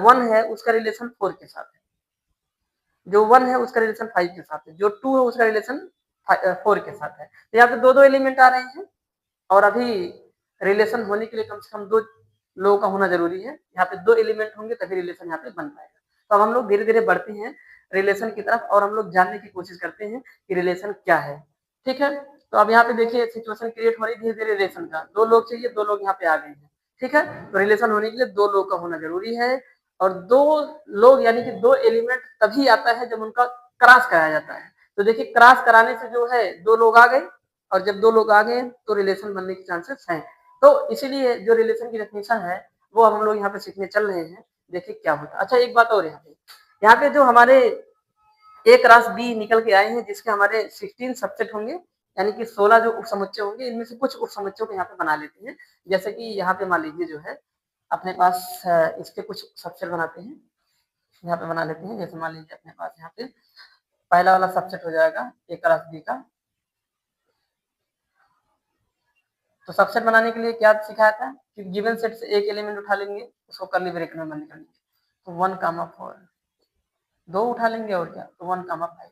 1 है उसका रिलेशन 4 के साथ है, जो 1 है उसका रिलेशन 5 के साथ है, जो 2 है उसका रिलेशन 4 के साथ है। तो यहाँ पे दो दो एलिमेंट आ रहे हैं और अभी रिलेशन होने के लिए कम से कम 2 लोगों का होना जरूरी है, यहाँ पे 2 एलिमेंट होंगे तभी रिलेशन यहाँ पे बन पाएगा। तो अब हम लोग धीरे धीरे बढ़ते हैं रिलेशन की तरफ और हम लोग जानने की कोशिश करते हैं कि रिलेशन क्या है। ठीक है, तो अब यहाँ पे देखिए सिचुएशन क्रिएट हो रही है धीरे धीरे रिलेशन का, 2 लोग चाहिए, 2 लोग यहाँ पे आ गए हैं। ठीक है, तो रिलेशन होने के लिए 2 लोग का होना जरूरी है, और 2 लोग यानी कि 2 एलिमेंट तभी आता है जब उनका क्रॉस कराया जाता है। तो देखिए क्रॉस कराने से जो है 2 लोग आ गए, और जब 2 लोग आ गए तो रिलेशन बनने के चांसेस हैं। तो इसीलिए जो रिलेशन की डेफिनेशन है वो अब हम लोग यहाँ पे सीखने चल रहे हैं, देखिए क्या होता है। अच्छा एक बात और यहाँ पे जो हमारे ए क्रॉस बी निकल के आए हैं जिसके हमारे 16 सबसेट होंगे यानी कि 16 जो उपसमुच्चय होंगे, इनमें से कुछ उपसमुच्चयों को यहाँ पे बना लेते हैं। जैसे कि यहाँ पे मान लीजिए जो है अपने पास इसके कुछ सबसेट बनाते हैं, यहाँ पे बना लेते हैं। जैसे मान लीजिए अपने पास यहाँ पे पहला वाला सबसेट हो जाएगा ए क्रॉस बी का। तो सबसेट बनाने के लिए क्या सिखाया था कि गिवन सेट से एक एलिमेंट उठा लेंगे, उसको कर्ली ब्रैकेट में बंद कर लेंगे, तो 1, 4 2 उठा लेंगे और क्या तो 1, 5।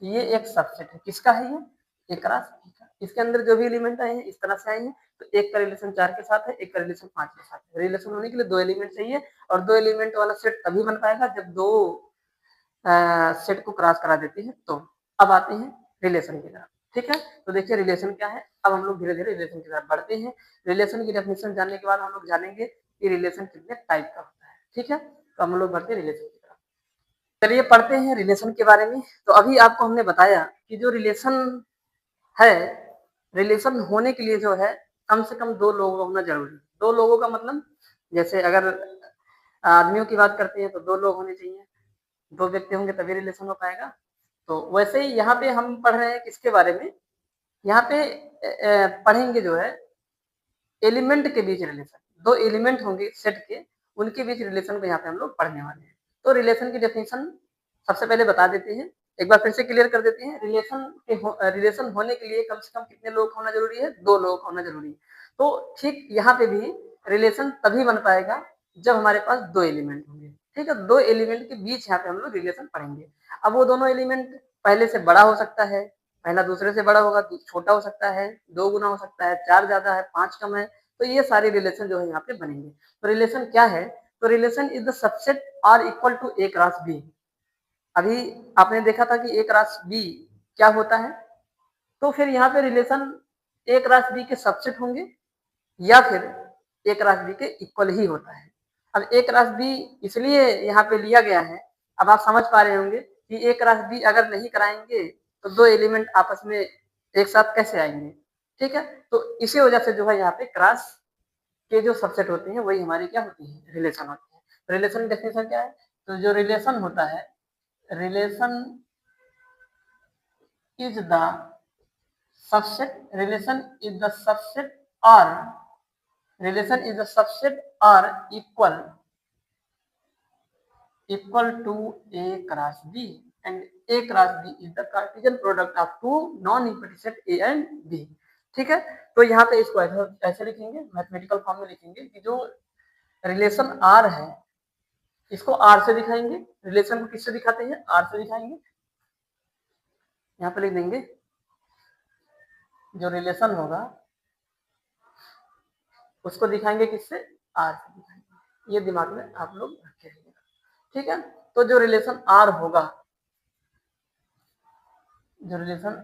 ये एक सबसेट है, किसका है ये ए क्रॉस बी का। इसके अंदर जो भी एलिमेंट आए हैं इस तरह से आए हैं, तो एक का रिलेशन 4 के साथ है, एक का रिलेशन 5 के साथ है। रिलेशन होने के लिए 2 एलिमेंट चाहिए, और 2 एलिमेंट वाला सेट तभी बन पाएगा जब 2 सेट को क्रॉस करा देते हैं। तो अब आते हैं रिलेशन की तरफ। ठीक है, तो देखिए रिलेशन क्या है, अब हम लोग धीरे धीरे रिलेशन की तरफ बढ़ते हैं। रिलेशन की डेफिनेशन जानने के बाद हम लोग जानेंगे कि रिलेशन कितने टाइप का होता है। ठीक है, तो हम लोग बढ़ते हैं रिलेशन की तरफ। चलिए पढ़ते हैं रिलेशन के बारे में। तो अभी आपको हमने बताया कि जो रिलेशन है, रिलेशन होने के लिए जो है कम से कम 2 लोगों का होना जरूरी है। 2 लोगों का मतलब जैसे अगर आदमियों की बात करते हैं तो 2 लोग होने चाहिए, 2 व्यक्ति होंगे तभी रिलेशन हो पाएगा। तो वैसे ही यहाँ पे हम पढ़ रहे हैं किसके बारे में, यहाँ पे पढ़ेंगे जो है एलिमेंट के बीच रिलेशन। 2 एलिमेंट होंगे सेट के, उनके बीच रिलेशन को यहाँ पे हम लोग पढ़ने वाले हैं। तो रिलेशन की डेफिनेशन सबसे पहले बता देते हैं एक बार फिर से क्लियर कर देते हैं। रिलेशन होने के लिए कम से कम कितने लोग होना जरूरी है? 2 लोग होना जरूरी है। तो ठीक यहाँ पे भी रिलेशन तभी बन पाएगा जब हमारे पास 2 एलिमेंट होंगे। ठीक है, 2 एलिमेंट के बीच यहाँ पे हम लोग रिलेशन पढ़ेंगे। अब वो दोनों एलिमेंट पहले से बड़ा हो सकता है, पहला दूसरे से बड़ा होगा, छोटा हो सकता है, 2 गुना हो सकता है, 4 ज्यादा है, 5 कम है। तो ये सारे रिलेशन जो है यहाँ पे बनेंगे। तो रिलेशन क्या है? तो relation is the subset are equal to A cross B. अभी आपने देखा था कि ए क्रॉस बी क्या होता है, तो फिर यहाँ पे रिलेशन ए क्रॉस बी के सबसेट होंगे या फिर ए क्रॉस बी के इक्वल ही होता है। अब ए क्रॉस बी इसलिए यहाँ पे लिया गया है, अब आप समझ पा रहे होंगे कि ए क्रॉस बी अगर नहीं कराएंगे तो 2 एलिमेंट आपस में एक साथ कैसे आएंगे। ठीक है, तो इसी वजह से जो है यहाँ पे क्रॉस के जो सबसेट होते हैं वही हमारे क्या होती है? रिलेशन होती है। रिलेशन डेफिनेशन क्या है? तो जो रिलेशन होता है, रिलेशन इज द सबसेट और relation is a subset or equal to A cross B, and A cross B is the Cartesian product of two non-empty set A and B। ठीक है, तो यहाँ पे इसको ऐसे लिखेंगे, मैथमेटिकल फॉर्म में लिखेंगे कि जो रिलेशन R है इसको R से दिखाएंगे। रिलेशन को किससे दिखाते हैं? R से दिखाएंगे। यहाँ पे लिख देंगे जो रिलेशन होगा उसको दिखाएंगे किससे? R से दिखाएंगे। ये दिमाग में आप लोग रखेंगे। ठीक है, तो जो रिलेशन R होगा, जो रिलेशन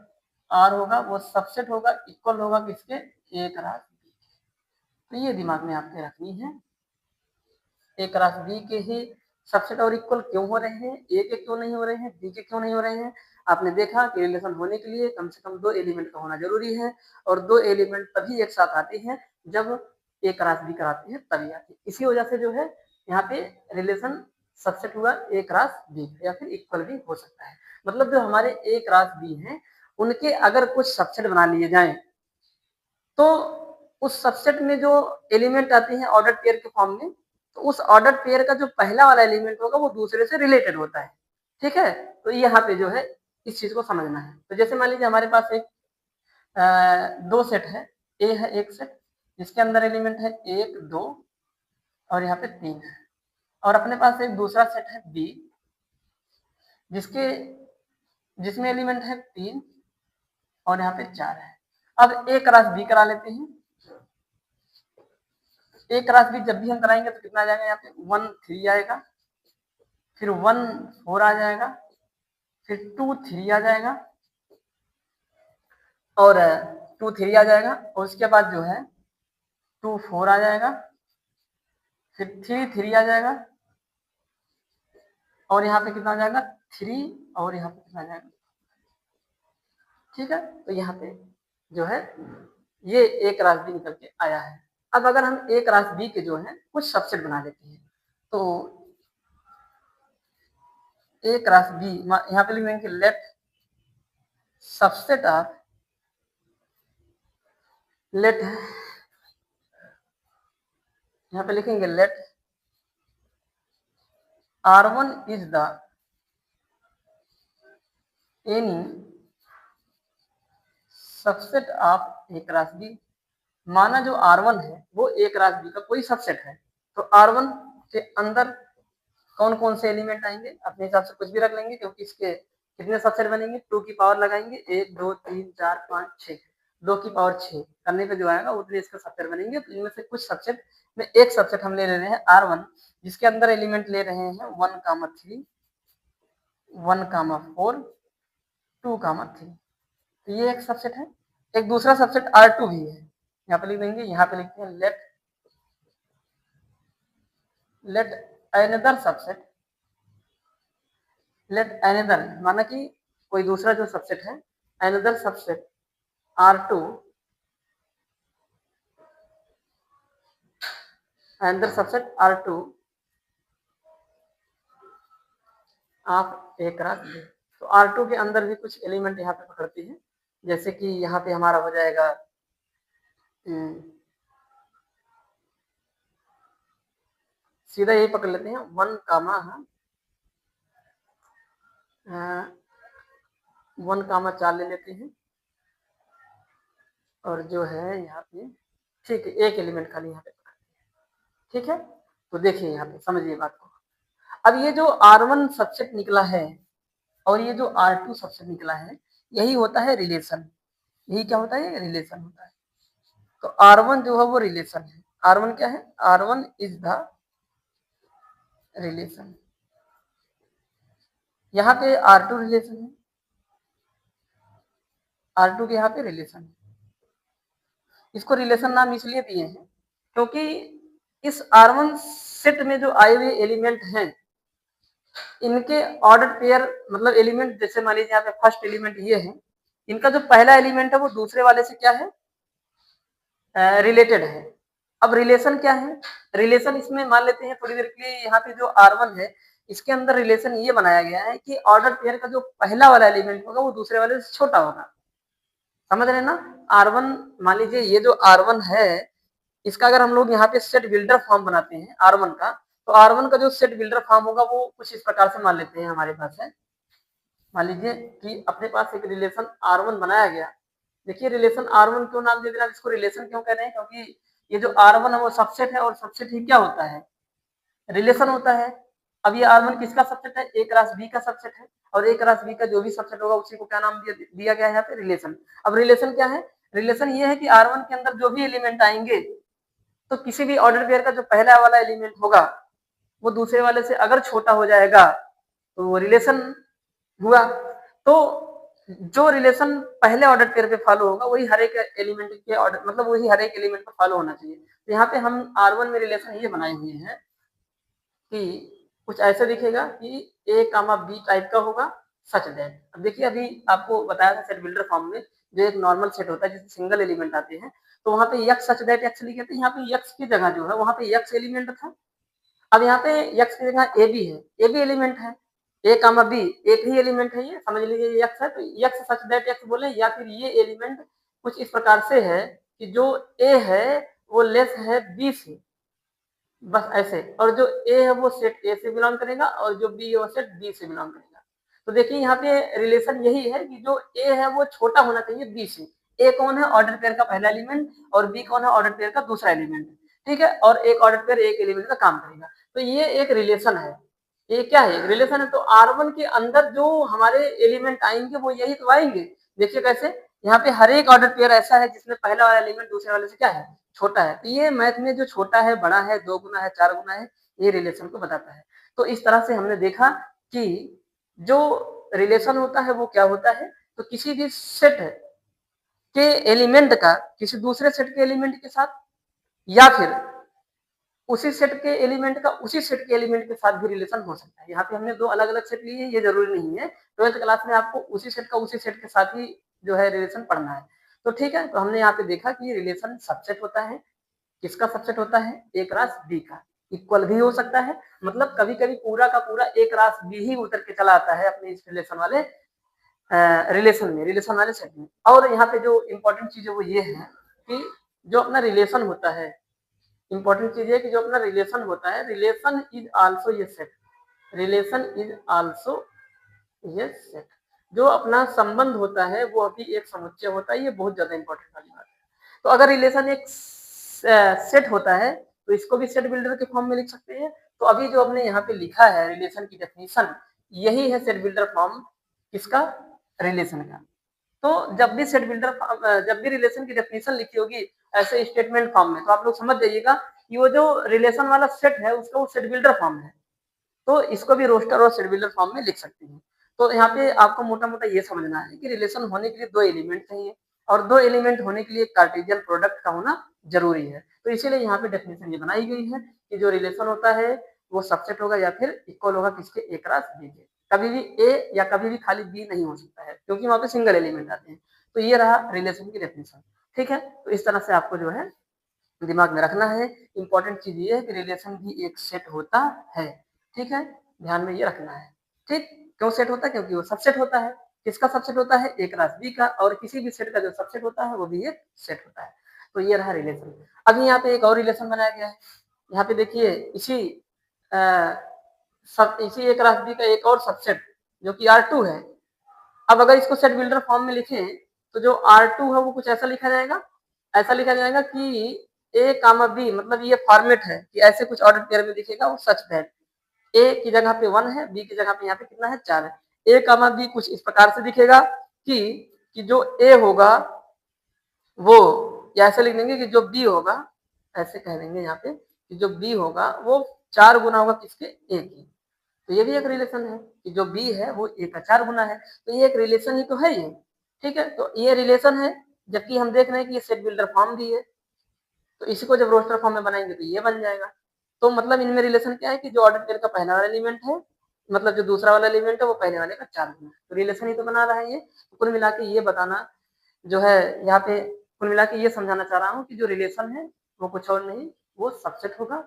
R होगा वो सबसेट होगा, इक्वल होगा किसके? ए क्रॉस बी। तो ये दिमाग में आपके रखनी है। ए क्रॉस बी के ही सबसेट और इक्वल क्यों हो रहे हैं? ए के क्यों नहीं हो रहे हैं? बी के क्यों नहीं हो रहे हैं? आपने देखा कि रिलेशन होने के लिए कम से कम 2 एलिमेंट का होना जरूरी है, और 2 एलिमेंट तभी एक साथ आते हैं जब ए क्रॉस बी कराते हैं तभी आते हैं। इसी वजह से जो है यहाँ पे रिलेशन सबसेट हुआ ए क्रॉस बी, या फिर इक्वल भी हो सकता है। मतलब जो हमारे ए क्रॉस बी हैं उनके अगर कुछ सबसेट बना लिए जाएं तो उस सबसेट में जो एलिमेंट आते हैं ऑर्डर पेयर के फॉर्म में, तो उस ऑर्डर पेयर का जो पहला वाला एलिमेंट होगा वो दूसरे से रिलेटेड होता है। ठीक है, तो यहाँ पे जो है इस चीज को समझना है। तो जैसे मान लीजिए हमारे पास एक 2 सेट है, ए है एक सेट जिसके अंदर एलिमेंट है 1 2 और यहाँ पे 3 है, और अपने पास एक दूसरा सेट है बी जिसमें एलिमेंट है 3 और यहाँ पे 4 है। अब ए क्रॉस बी करा लेते हैं। ए क्रॉस बी जब भी हम कराएंगे तो कितना आ जाएगा? यहाँ पे 1 3 आएगा, फिर 1 4 आ जाएगा, फिर 2 3 आ जाएगा, और 2 3 आ जाएगा, और उसके बाद जो है 2 4 आ जाएगा, फिर 3 3 आ जाएगा, और यहाँ पे कितना आ जाएगा? 3, और यहाँ पे कितना आ जाएगा? ठीक है, तो यहाँ पे जो है ये ए क्रॉस बी निकल के आया है। अब अगर हम ए क्रॉस बी के जो है कुछ सबसेट बना लेते हैं तो ए क्रॉस बी यहाँ पे लिखेंगे लेट सबसेट ऑफ लेट यहाँ पे लिखेंगे let R1 is the any subset of A cross B. माना जो R1 है वो ए क्रॉस बी का कोई सबसेट है, तो R1 के अंदर कौन कौन से एलिमेंट आएंगे? अपने हिसाब से कुछ भी रख लेंगे, क्योंकि इसके कितने सबसेट बनेंगे? 2 की पावर लगाएंगे, 1 2 3 4 5 6, 2 की पावर 6 करने पे जो आएगा उतने इसके सबसेट बनेंगे। तो इनमें से कुछ सबसेट में एक सबसेट हम ले रहे हैं R1 जिसके अंदर एलिमेंट ले रहे हैं 1 3 1 4 2 3। तो ये एक सबसेट है। एक दूसरा सबसेट R2 भी है, यहाँ पे लिख देंगे, यहाँ पे लिखते हैं let another subset, let another माना कि कोई दूसरा जो सबसेट है, another subset R2 another subset R2 of A cross B. तो R2 के अंदर भी कुछ एलिमेंट यहाँ पे पकड़ती है, जैसे कि यहाँ पे हमारा हो जाएगा सीधा यही पकड़ लेते हैं 1 3 1,4 ले लेते हैं और जो है यहाँ पे ठीक है एक एलिमेंट खाली यहाँ पे पकड़ लिया। ठीक है, तो देखिए यहाँ पे समझिए बात को। अब ये जो R1 सबसेट निकला है और ये जो R2 सबसेट निकला है, यही होता है रिलेशन। यही क्या होता है? रिलेशन होता है। तो R1 जो है वो रिलेशन है। R1 क्या है? R1 is the relation. यहाँ पे R2 रिलेशन है, R2 के यहाँ पे रिलेशन है। इसको रिलेशन नाम इसलिए दिए हैं क्योंकि इस R1 सेट में जो आए हुए एलिमेंट हैं, इनके ऑर्डर पेयर मतलब एलिमेंट, जैसे मान लीजिए यहाँ पे फर्स्ट एलिमेंट ये है, इनका जो पहला एलिमेंट है वो दूसरे वाले से क्या है? रिलेटेड है। अब रिलेशन क्या है? रिलेशन इसमें मान लेते हैं थोड़ी देर के लिए, यहाँ पे जो R1 है इसके अंदर रिलेशन ये बनाया गया है कि ऑर्डर पेयर का जो पहला वाला एलिमेंट होगा वो दूसरे वाले से छोटा होगा। समझ रहे हैं ना? R1 मान लीजिए ये जो R1 है, इसका अगर हम लोग यहाँ पे सेट बिल्डर फॉर्म बनाते हैं R1 का, तो R1 का जो सेट बिल्डर फॉर्म होगा वो कुछ इस प्रकार से मान लेते हैं हमारे पास है। मान लीजिए कि अपने पास एक रिलेशन R1 बनाया गया। देखिए रिलेशन R1 क्यों नाम दे दिया, इसको रिलेशन क्यों कह रहे हैं? क्योंकि ये जो R1 है वो सबसेट है और सबसेट ही क्या होता है? रिलेशन होता है। अब ये R1 किसका सबसेट है? A क्रॉस B का सबसेट है और A क्रॉस B का जो भी सबसेट होगा उसी को क्या नाम दिया गया है यहाँ पे? रिलेशन। अब रिलेशन क्या है? रिलेशन ये है कि R1 के अंदर जो भी एलिमेंट आएंगे तो किसी भी ऑर्डर पेयर का जो पहला वाला एलिमेंट होगा वो दूसरे वाले से अगर छोटा हो जाएगा तो वो रिलेशन हुआ। तो जो रिलेशन पहले ऑर्डर पेयर पे फॉलो होगा वही हर एक एलिमेंट के ऑर्डर मतलब वही हर एक एलिमेंट पर फॉलो होना चाहिए। तो यहाँ पे हम R1 में रिलेशन ये बनाए हुए हैं कि कुछ ऐसे दिखेगा कि A, B टाइप का होगा सच दैट। अब देखिए अभी आपको बताया था सेट बिल्डर फॉर्म में जो एक नॉर्मल सेट होता है जिसमें सिंगल एलिमेंट आते हैं, तो वहां पे यक्स सच दैट एक्स लिखे थे। यहाँ पे यक्स की जगह जो है वहां पे यक्स एलिमेंट था। अब यहाँ पे यक्स की जगह ए बी है, ए बी एलिमेंट है, ए कामा बी एक ही एलिमेंट है, ये समझ लीजिए ये यक्स है, तो यक्स सच दैट यक्स बोले, या फिर ये एलिमेंट कुछ इस प्रकार से है कि जो ए है वो लेस है बी से, बस ऐसे। और जो ए है वो सेट ए से बिलोंग करेगा और जो बी है वो सेट बी से बिलोंग करेगा। तो देखिए यहाँ पे रिलेशन यही है कि जो ए है वो छोटा होना चाहिए बी से। ए कौन है? ऑर्डर पेयर का पहला एलिमेंट, और बी कौन है? ऑर्डर पेयर का दूसरा एलिमेंट। ठीक है, और एक ऑर्डर पेयर एक एलिमेंट का काम करेगा। तो ये एक रिलेशन है। ये क्या है? रिलेशन है। तो R1 के अंदर जो हमारे एलिमेंट आएंगे वो यही तो आएंगे। देखिए कैसे, यहाँ पे हर एक ऑर्डर पेयर ऐसा है जिसमें पहला वाला एलिमेंट दूसरे वाले से क्या है? छोटा है। तो ये मैथ में जो छोटा है, बड़ा है, 2 गुना है, 4 गुना है, ये रिलेशन को बताता है। तो इस तरह से हमने देखा कि जो रिलेशन होता है वो क्या होता है, तो किसी भी सेट के एलिमेंट का किसी दूसरे सेट के एलिमेंट के साथ, या फिर उसी सेट के एलिमेंट का उसी सेट के एलिमेंट के साथ भी रिलेशन हो सकता है। यहाँ पे हमने 2 अलग-अलग सेट लिए, ये जरूरी नहीं है। 12th क्लास में आपको उसी सेट का उसी सेट के साथ ही जो है रिलेशन पढ़ना है। तो ठीक है, तो हमने यहाँ पे देखा कि रिलेशन सबसेट होता है। किसका सबसेट होता है? A क्रॉस B का। इक्वल भी हो सकता है, मतलब कभी-कभी पूरा का पूरा A क्रॉस B ही उतर के चला आता है अपने इस रिलेशन वाले रिलेशन वाले सेट में। और यहाँ पे जो इम्पोर्टेंट चीज है वो ये है कि जो अपना रिलेशन होता है, इंपॉर्टेंट चीज है कि जो अपना रिलेशन होता है, रिलेशन इज आल्सो ये सेट, रिलेशन इज आल्सो ये सेट। जो अपना संबंध होता है वो अभी एक समुच्चय होता है। ये बहुत ज्यादा इंपॉर्टेंट वाली बात है। तो अगर रिलेशन एक सेट होता है तो इसको भी सेट बिल्डर के फॉर्म में लिख सकते हैं। तो अभी जो हमने यहाँ पे लिखा है रिलेशन की डेफिनेशन, यही है सेट बिल्डर फॉर्म किसका? रिलेशन का। तो जब भी रिलेशन की डेफिनेशन लिखी होगी ऐसे स्टेटमेंट फॉर्म में, तो आप लोग समझ जाइएगा कि वो जो रिलेशन वाला सेट है उसका वो सेट बिल्डर फॉर्म है। तो इसको भी रोस्टर और सेट बिल्डर फॉर्म में लिख सकते हैं। तो यहाँ पे आपको मोटा मोटा ये समझना है कि रिलेशन होने के लिए 2 एलिमेंट चाहिए, और 2 एलिमेंट होने के लिए कार्टेशियन प्रोडक्ट का होना जरूरी है। तो इसीलिए यहाँ पे डेफिनेशन ये बनाई गई है कि जो रिलेशन होता है वो सबसेट होगा या फिर इक्वल होगा किसके? ए क्रॉस बी के। कभी भी ए या कभी भी खाली बी नहीं हो सकता है क्योंकि वहां पे सिंगल एलिमेंट आते हैं। तो ये रहा रिलेशन की डेफिनेशन। ठीक है, तो इस तरह से आपको जो है दिमाग में रखना है। इंपॉर्टेंट चीज ये है कि रिलेशन भी एक सेट होता है। ठीक है, ध्यान में ये रखना है। ठीक, क्यों सेट होता है? क्योंकि वो सबसेट होता है। किसका सबसेट होता है? ए क्रॉस बी का। और किसी भी सेट का जो सबसेट होता है वो भी एक सेट होता है। तो ये रहा रिलेशन। अभी यहाँ पे एक और रिलेशन बनाया गया है। यहाँ पे देखिए इसी ए क्रॉस बी का एक और सबसेट जो कि R2 है। अब अगर इसको सेट बिल्डर फॉर्म में लिखें तो जो R2 है वो कुछ ऐसा लिखा जाएगा, ऐसा लिखा जाएगा कि A कामा B, मतलब ये फॉर्मेट है कि ऐसे कुछ ऑर्डर पेयर में दिखेगा वो सच दैट A की जगह पे 1 है, B की जगह पे यहाँ पे कितना है 4 है। A कामा B कुछ इस प्रकार से दिखेगा कि जो A होगा वो, या ऐसे लिख देंगे कि जो B होगा, ऐसे कह देंगे यहाँ पे कि जो B होगा वो 4 गुना होगा किसके, A की। तो ये भी एक रिलेशन है कि जो B है वो A का 4 गुना है, तो ये एक रिलेशन ही तो है ये, ठीक है। तो ये रिलेशन है, जबकि हम देख रहे हैं कि ये सेट बिल्डर फॉर्म भी है, तो इसी को जब रोस्टर फॉर्म में बनाएंगे तो ये बन जाएगा। तो मतलब इनमें रिलेशन क्या है कि जो ऑर्डर पेयर का पहला वाला एलिमेंट है, मतलब जो दूसरा वाला एलिमेंट है वो पहले वाले का 4 गुना है, तो रिलेशन ही तो बना रहा है ये। तो कुल मिला के ये बताना जो है यहाँ पे, कुल मिला के ये समझाना चाह रहा हूँ कि जो रिलेशन है वो कुछ और नहीं, वो सबसेट होगा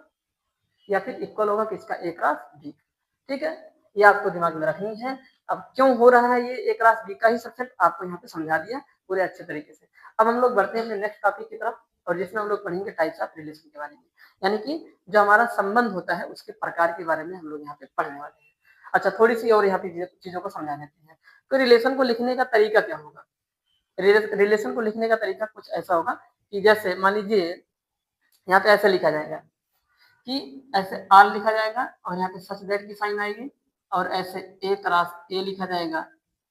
या फिर इक्वल होगा किसका, ए क्रॉस बी। ठीक है, ये आपको दिमाग में रखनी है। अब क्यों हो रहा है ये ए क्रॉस बी का ही सबसेट, आपको यहाँ पे समझा दिया पूरे अच्छे तरीके से। अब हम लोग बढ़ते हैं अपने नेक्स्ट टॉपिक की तरफ, और जिसमें हम लोग पढ़ेंगे टाइप्स ऑफ रिलेशन के बारे में, यानी कि जो हमारा संबंध होता है उसके प्रकार के बारे में हम लोग यहाँ पे पढ़ने वाले हैं। अच्छा, थोड़ी सी और यहाँ पे चीजों को समझा देते हैं। तो रिलेशन को लिखने का तरीका क्या होगा, रिलेशन को लिखने का तरीका कुछ ऐसा होगा कि जैसे मान लीजिए यहाँ पे ऐसे लिखा जाएगा कि ऐसे आर लिखा जाएगा और यहाँ पे सच दैट की साइन आएगी, और ऐसे ए क्रॉस ए लिखा जाएगा,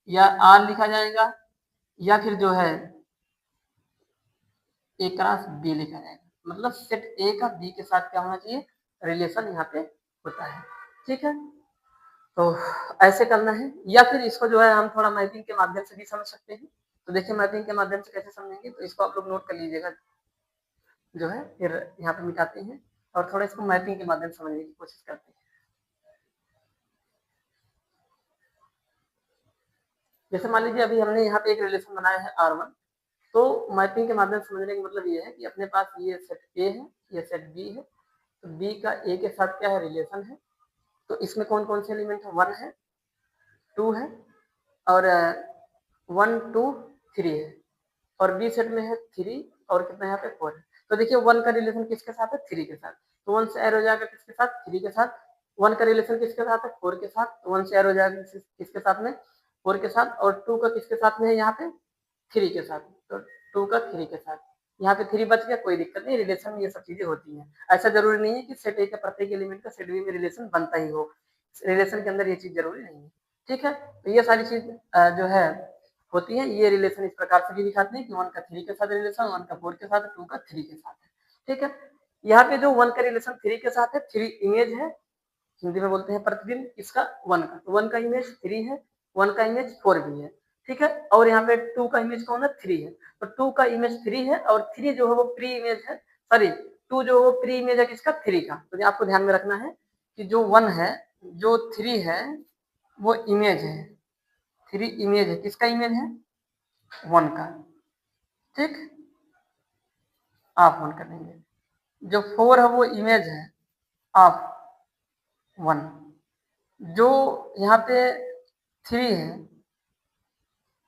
या आर लिखा जाएगा, या फिर जो है ए क्रॉस बी लिखा जाएगा। मतलब सेट ए का बी के साथ क्या होना चाहिए, रिलेशन यहाँ पे होता है। ठीक है, तो ऐसे करना है, या फिर इसको जो है हम थोड़ा मैपिंग के माध्यम से भी समझ सकते हैं। तो देखिए मैपिंग के माध्यम से कैसे समझेंगे, तो इसको आप लोग नोट कर लीजिएगा जो है, फिर यहाँ पे मिटाते हैं और थोड़ा इसको मैपिंग के माध्यम से समझने की कोशिश करते हैं। जैसे मान लीजिए अभी हमने यहाँ पे एक रिलेशन बनाया है R1, तो मैपिंग के माध्यम से समझने का मतलब ये है कि अपने पास ये सेट A है, ये सेट B है, तो B का A के साथ क्या है, रिलेशन है। तो इसमें कौन कौन से एलिमेंट है, 1 है, 2 है, और 1 2 3 है, और बी सेट में है 3, और कितना यहाँ पे 4 है। तो देखिए 1 का रिलेशन किसके साथ है, 3 के साथ, तो 1 से ऐड हो जाएगा किसके साथ, 3 के साथ। 1 का रिलेशन किसके साथ है, 4 के साथ, तो 1 से ऐड हो जाएगा किसके साथ में, 4 के साथ। और 2 का किसके साथ में है यहाँ पे, 3 के साथ, तो 2 का 3 के साथ। यहाँ पे 3 बच गया, कोई दिक्कत नहीं, रिलेशन में ये सब चीजें होती हैं। ऐसा जरूरी नहीं है कि सेट ए के प्रत्येक एलिमेंट का सेट बी में रिलेशन बनता ही हो, रिलेशन के अंदर ये चीज जरूरी नहीं है। ठीक है, तो ये सारी चीज जो है होती है। ये रिलेशन इस प्रकार से भी दिखाते हैं कि 1 का 3 के साथ रिलेशन, 1 का 4 के साथ, 2 का 3 के साथ है। ठीक है, यहाँ पे जो 1 का रिलेशन 3 के साथ है, 3 इमेज है, हिंदी में बोलते हैं प्रतिबिंब इसका 1 का, तो 1 का इमेज 3 है, 1 का इमेज 4 भी है। ठीक है, और यहाँ पे 2 का इमेज कौन है, 3 है, तो 2 का इमेज 3 है, और 3 जो है वो प्री इमेज है, सॉरी 2 जो है वो प्री इमेज है किसका, 3 का। तो आपको ध्यान में रखना है कि जो 1 है, जो 3 है वो इमेज है, 3 इमेज है, किसका इमेज है, 1 का। ठीक, आप 1 कर देंगे। जो 4 है वो इमेज है ऑफ 1। जो यहाँ पे 3 है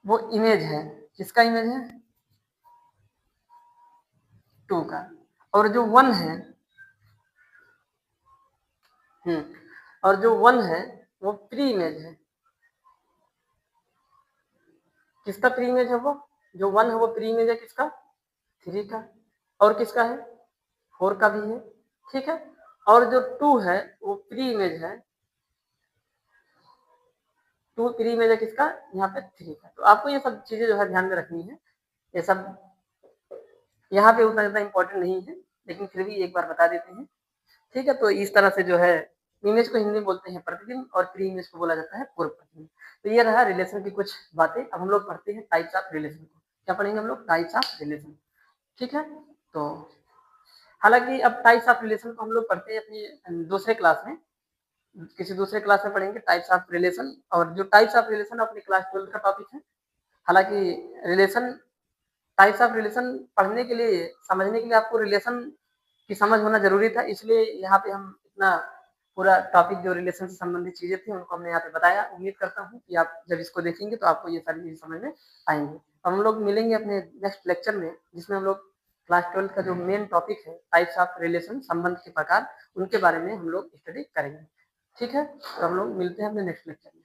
वो इमेज है, किसका इमेज है, 2 का। और जो 1 है, और जो 1 है वो प्री इमेज है, किसका प्री इमेज है, वो जो 1 है वो प्री इमेज है किसका, 3 का, और किसका है, 4 का भी है। ठीक है, और जो 2 है वो प्री इमेज है, 2 प्री इमेज है किसका, यहाँ पे 3 का। तो आपको ये सब चीजें जो है ध्यान में रखनी है, ये सब यहाँ पे उतना ज्यादा इंपॉर्टेंट नहीं है, लेकिन फिर भी एक बार बता देते हैं। ठीक है, तो इस तरह से जो है इमेज को हिंदी में बोलते हैं प्रतिबिंब, और प्री इमेज को बोला जाता है पूर्व प्रतिबिंब। तो ये रहा रिलेशन की कुछ बातें। अब हम लोग पढ़ते हैं टाइप्स ऑफ रिलेशन को। क्या पढ़ेंगे हम लोग, टाइप्स ऑफ रिलेशन। ठीक है, तो हालांकि अब टाइप्स ऑफ रिलेशन को हम लोग पढ़ते हैं अपनी दूसरे क्लास में, किसी दूसरे क्लास में पढ़ेंगे टाइप्स ऑफ रिलेशन। और जो टाइप्स ऑफ रिलेशन अपनी क्लास 12 का टॉपिक है। हालांकि रिलेशन, टाइप्स ऑफ रिलेशन पढ़ने के लिए, समझने के लिए आपको रिलेशन की समझ होना जरूरी था, इसलिए यहाँ पे हम इतना पूरा टॉपिक जो रिलेशन से संबंधित चीजें थी उनको हमने यहाँ पे बताया। उम्मीद करता हूँ कि आप जब इसको देखेंगे तो आपको ये सारी चीजें समझ में आएंगी। हम लोग मिलेंगे अपने नेक्स्ट लेक्चर में, जिसमें हम लोग क्लास 12 का जो मेन टॉपिक है टाइप्स ऑफ रिलेशन, संबंध के प्रकार, उनके बारे में हम लोग स्टडी करेंगे। ठीक है, तो हम लोग मिलते हैं अपने नेक्स्ट लेक्चर में।